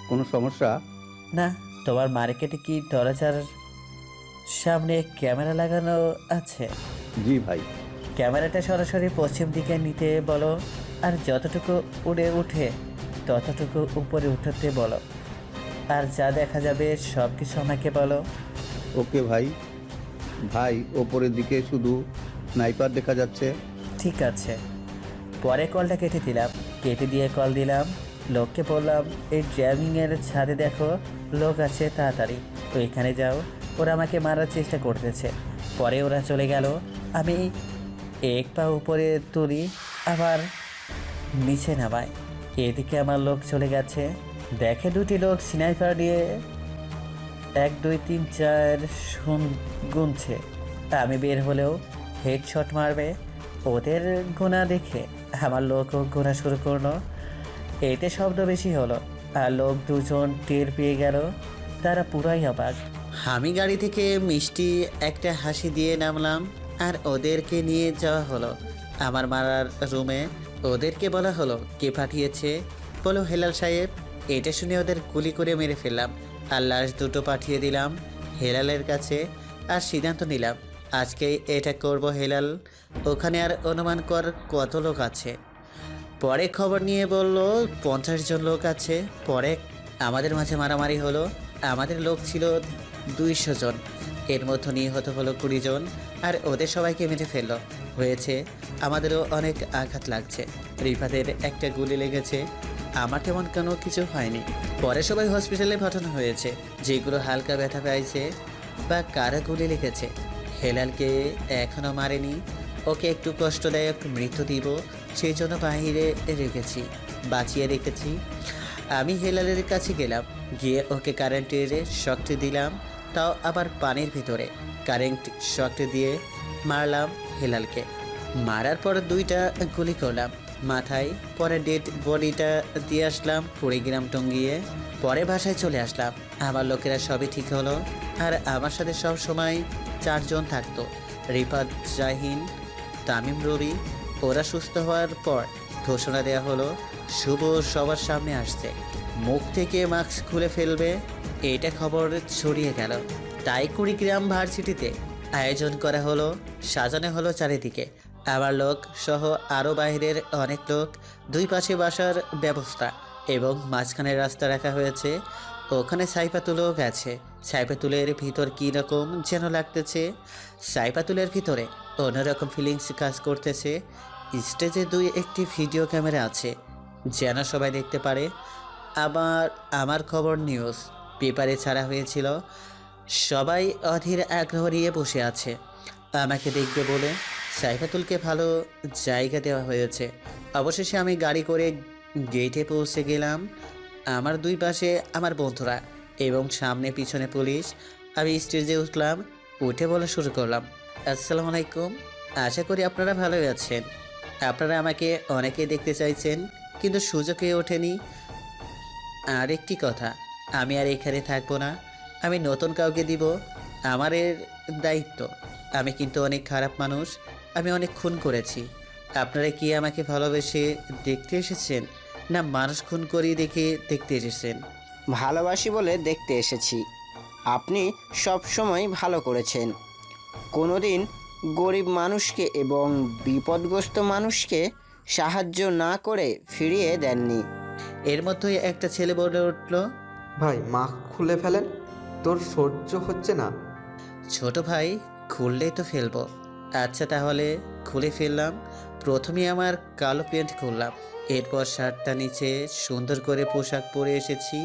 কোনো সমস্যা? না, তোমার মার্কেটে কি দরজার সামনে ক্যামেরা লাগানো আছে? জি ভাই, ক্যামেরাটা সরাসরি পশ্চিম দিকে নিতে বলো, আর যতটুকু উড়ে উঠে ততটুকু উপরে উঠাতে বলো, আর যা দেখা যাবে সব কিছু আমাকে বলো। ওকে ভাই। ভাই ওপরের দিকে শুধু স্নাইপার দেখা যাচ্ছে। ঠিক আছে। পরে কলটা কেটে দিলাম, কেটে দিয়ে কল দিলাম লোককে, বললাম এই ড্রাইভিংয়ের ছাদে দেখো লোক আছে, তাড়াতাড়ি ওইখানে যাও, ওরা আমাকে মারার চেষ্টা করতেছে। পরে ওরা চলে গেল, আমি এক পা উপরে তুলি আবার নিচে নামাই, এদিকে আমার লোক চলে গেছে। দেখে দুটি লোক স্নাইপার দিয়ে 1 2 3 4 গুনছে। আমি বের হলেও হেডশট মারবে ওদের গোনা দেখে আমার লোকও গোনা শুরু করলো। এতে শব্দ বেশি হলো আর লোক দুজন টের পেয়ে গেল, তারা পুরাই অবাক। আমি গাড়ি থেকে মিষ্টি একটা হাসি দিয়ে নামলাম আর ওদেরকে নিয়ে যাওয়া হলো আমার মারার রুমে। ওদেরকে বলা হলো কে পাঠিয়েছে, বলো হেলাল সাহেব। এটা শুনে ওদের গুলি করে মেরে ফেললাম আর লাশ দুটো পাঠিয়ে দিলাম হেলালের কাছে। আর সিদ্ধান্ত নিলাম আজকে এটা করব হেলাল, ওখানে আর অনুমান কর কত লোক আছে। পরে খবর নিয়ে বলল 50 জন লোক আছে। পরে আমাদের মাঝে মারামারি হলো, আমাদের লোক ছিল 200 জন, এর মধ্যে নিহত হলো 20 জন, আর ওদের সবাইকে মেরে ফেললো। হয়েছে আমাদেরও অনেক আঘাত লাগছে, রিফাতের একটা গুলি লেগেছে, আমার তেমন কোনো কিছু হয়নি। পরে সবাই হসপিটালে পাঠানো হয়েছে, যেগুলো হালকা ব্যথা পাইছে বা কারা গুলি লেগেছে। হেলালকে এখনও মারেনি, ওকে একটু কষ্টদায়ক মৃত্যু দিব সেই জন্য বাহিরে বাঁচিয়ে রেখেছি। আমি হেলালের কাছে গেলাম, গিয়ে ওকে কারেন্টের শক দিলাম, তাও আবার পানির ভিতরে। কারেন্ট শক দিয়ে মারলাম হেলালকে। মারার পর 2টা গুলি করলাম মাথায়। পরে ডেড বডিটা দিয়ে আসলাম কুড়িগ্রাম টঙ্গিয়ে। পরে বাসায় চলে আসলাম, আমার লোকেরা সবই ঠিক হলো। আর আমার সাথে সব সময় 4 জন থাকতো, রিফাত, জাহিন, তামিম, রবি। ওরা সুস্থ হওয়ার পর ঘোষণা দেওয়া হলো শুভ সবার সামনে আসছে, মুখ থেকে মাস্ক খুলে ফেলবে। এটা খবর ছড়িয়ে গেল, তাই কুড়িগ্রাম ভার্সিটিতে আয়োজন করা হলো, সাজানো হলো চারিদিকে। আমার লোক সহ আরও বাইরের অনেক লোক, 2 পাশে বাসার ব্যবস্থা এবং মাঝখানে রাস্তা রাখা হয়েছে। ওখানে সাইফাতুলও গেছে। সাইফাতুলের ভিতর কী রকম যেন লাগতেছে, সাইফাতুলের ভিতরে অন্যরকম ফিলিংস কাজ করতেছে। স্টেজে 2-1টি ভিডিও ক্যামেরা আছে যেন সবাই দেখতে পারে। আবার আমার খবর নিউজ পেপারে ছাড়া হয়েছিল, সবাই অধীর আগ্রহ নিয়ে বসে আছে আমাকে দেখবে বলে। সাইফাতুলকে ভালো জায়গা দেওয়া হয়েছে। অবশেষে আমি গাড়ি করে গেটে পৌঁছে গেলাম, আমার 2 পাশে আমার বন্ধুরা এবং সামনে পিছনে পুলিশ। আমি স্টেজে উঠলাম, উঠে বলা শুরু করলাম, আসসালামু আলাইকুম, আশা করি আপনারা ভালোই আছেন। আপনারা আমাকে অনেকেই দেখতে চাইছেন কিন্তু সুযোগ হয়ে ওঠেনি। আর একটি কথা, আমি আর এখানে থাকবো না, আমি নতুন কাউকে দিব আমার এর দায়িত্ব। আমি কিন্তু অনেক খারাপ মানুষ, আমি অনেক খুন করেছি। আপনারা কি আমাকে ভালোবেসে দেখতে এসেছেন না মানুষ খুন করি দেখে দেখতে এসেছেন? ভালোবাসি বলে দেখতে এসেছি। আপনি সব সময় ভালো করেছেন, কোনোদিন গরিব মানুষকে এবং বিপদগ্রস্ত মানুষকে সাহায্য না করে ফিরিয়ে দেননি। এর মধ্যেই একটা ছেলে বলে উঠল, ভাই মাস্ক খুলে ফেলেন, তোর সহ্য হচ্ছে না। ছোট ভাই, খুললেই তো ফেলবো। আচ্ছা তাহলে খুলে ফেললাম। প্রথমে আমার কালো প্যান্ট খুললাম, এরপর শার্টটা নিচে সুন্দর করে পোশাক পরে এসেছি।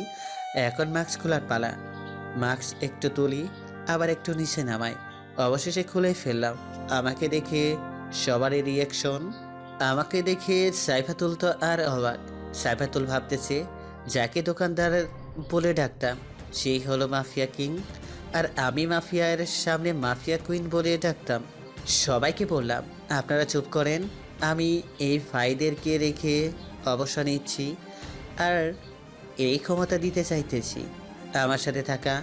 এখন মাস্ক খোলার পালা। মাস্ক একটু তুলি আবার একটু নিচে নামাই, অবশেষে খুলে ফেললাম। আমাকে দেখে সবারই রিয়াকশন। আমাকে দেখে সাইফাতুল তো আর অবাক। সাইফাতুল ভাবতেছে যাকে দোকানদার বলে ডাকতাম সেই হলো মাফিয়া কিং, আর আমি মাফিয়ার সামনে মাফিয়া কুইন বলে ডাকতাম। সবাইকে বললাম আপনারা চুপ করেন, আমি এই ভাইদেরকে রেখে অবসর নিচ্ছি আর এই ক্ষমতা দিতে চাইতেছি আমার সাথে থাকা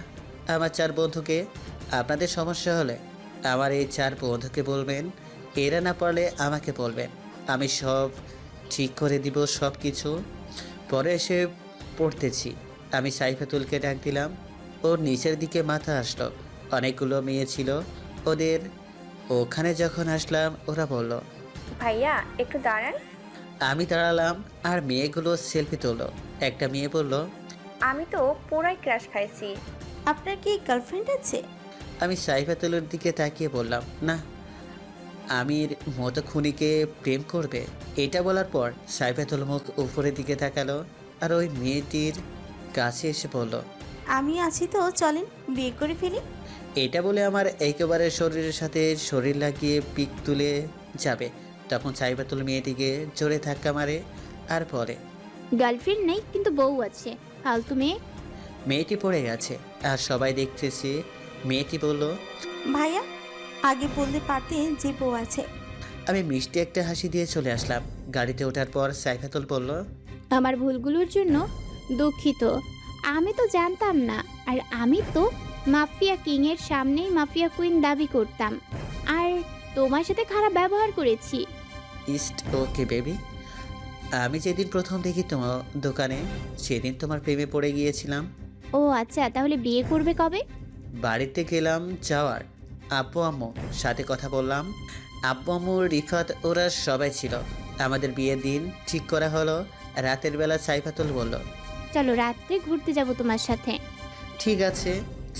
আমার 4 বন্ধুকে। আপনাদের সমস্যা হলে আমার এই 4 বন্ধুকে বলবেন, এরা না পারলে আমাকে বলবেন, আমি সব ঠিক করে দিব সব কিছু। পরে এসে পড়তেছি। আমি সাইফাতুলকে ডাক দিলাম, ওর নিচের দিকে মাথা আসলো। অনেকগুলো মেয়ে ছিল, ওদের ওখানে যখন আসলাম ওরা বলল, ভাইয়া একটু দাঁড়ান। আমি দাঁড়ালাম আর মেয়েগুলো সেলফি তুললো। একটা মেয়ে বলল, আমি তো পুরাই ক্রাশ খাইছি। আপনার কি গার্লফ্রেন্ড আছে? আমি সাইফাতুলের দিকে তাকিয়ে বললাম, না। আমির মতো খুনিকে প্রেম করবে? এটা বলার পর সাইফাতুল মুখ উপরের দিকে তাকালো আর ওই মেয়েটির কাছে এসে বলল, আমি আছি তো, চলেন বিয়ে করে ফেলি। এটা বলে আমার একেবারে শরীরের সাথে শরীর লাগিয়ে পিক তুলে যাবে, তখন সাইফাতুল মেয়েটিকে জোরে ধাক্কা মারে আর বলে, গার্লফ্রেন্ড নেই কিন্তু বউ আছে, ফালতু মেয়ে। মেয়েটি পড়ে গেছে আর সবাই দেখতেছে। মেয়েটি বলল, ভাইয়া আগে বলতে পারতেন যে বউ আছে। আমি মিষ্টি একটা হাসি দিয়ে চলে আসলাম। গাড়িতে ওঠার পর সাইফাতুল বলল, আমার ভুলগুলোর জন্য দুঃখিত। আমি তো জানতাম না, আর আমি তো মাফিয়া কিংয়ের সামনেই মাফিয়া কুইন দাবি করতাম, আর তোমার সাথে খারাপ ব্যবহার করেছি। East okay baby. আমি যেদিন প্রথম দেখি তোমার দোকানে, সেদিন তোমার প্রেমে পড়ে গিয়েছিলাম। ও আচ্ছা, তাহলে বিয়ে করবে কবে? বাড়িতে গেলাম যাওয়ার, আব্বু আম্মু সাথে কথা বললাম। আব্বু আম্মু রিফাত ওরা সবাই ছিল। আমাদের বিয়ের দিন ঠিক করা হলো। রাতের বেলা সাইফাতুল বলল, চলো রাত্রে ঘুরতে যাব তোমার সাথে। ঠিক আছে।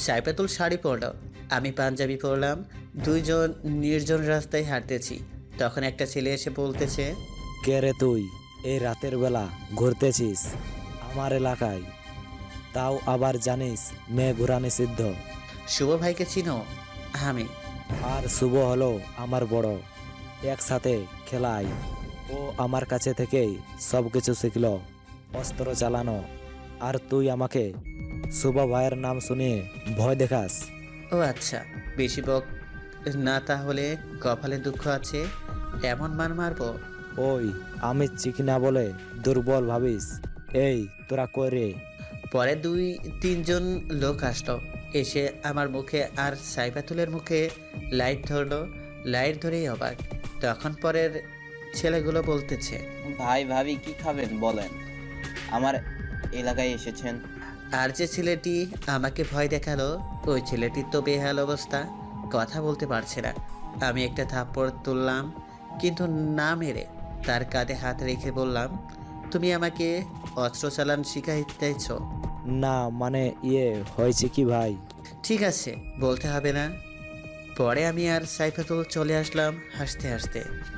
সাইফাতুল শাড়ি পরল, আমি পাঞ্জাবি পরলাম। দুইজন নির্জন রাস্তায় হাঁটতেছি। তখন একটা ছেলে এসে বলতেছে, কে রে তুই এই রাতের বেলা ঘুরতেছিস আমার এলাকায়? তাও আবার জানিস মেয়ে ঘুরানি সিদ্ধ। শুভ ভাইকে চিনো? আমি। আর শুভ হলো আমার বড়, একসাথে খেলাই। ও আমার কাছে থেকেই সব কিছু শিখলো, অস্ত্র চালানো। আর তুই আমাকে শুভ ভাইয়ের নাম শুনিয়ে ভয় দেখাস? ও আচ্ছা, বেশি বক না, তাহলে কপালে দুঃখ আছে, এমন মান মারবো? ওই আমি চিকনা বলে দুর্বল ভাবিস? এই তোরা কই রে? পরে 2-3 লোক আসলো, এসে আমার মুখে আর সাইফাতুলের মুখে লাইট ধরলো। লাইট ধরেই অবাক। তখন পরের ছেলেগুলো বলতেছে, ভাই ভাবি কি খাবেন বলেন, আমার এলাকায় এসেছেন। আর যে ছেলেটি আমাকে ভয় দেখালো, ওই ছেলেটির তো বেহাল অবস্থা, কথা বলতে পারছে না। আমি একটা থাপ্পড় তুললাম, কিন্তু না মেরে তার কাঁধে হাত রেখে বললাম, তুমি আমাকে অস্ত্র চালান শিখাইতেছ? না মানে হয়েছে কি ভাই? ঠিক আছে, বলতে হবে না। পরে আমি আর সাইফাতুল চলে আসলাম হাসতে হাসতে।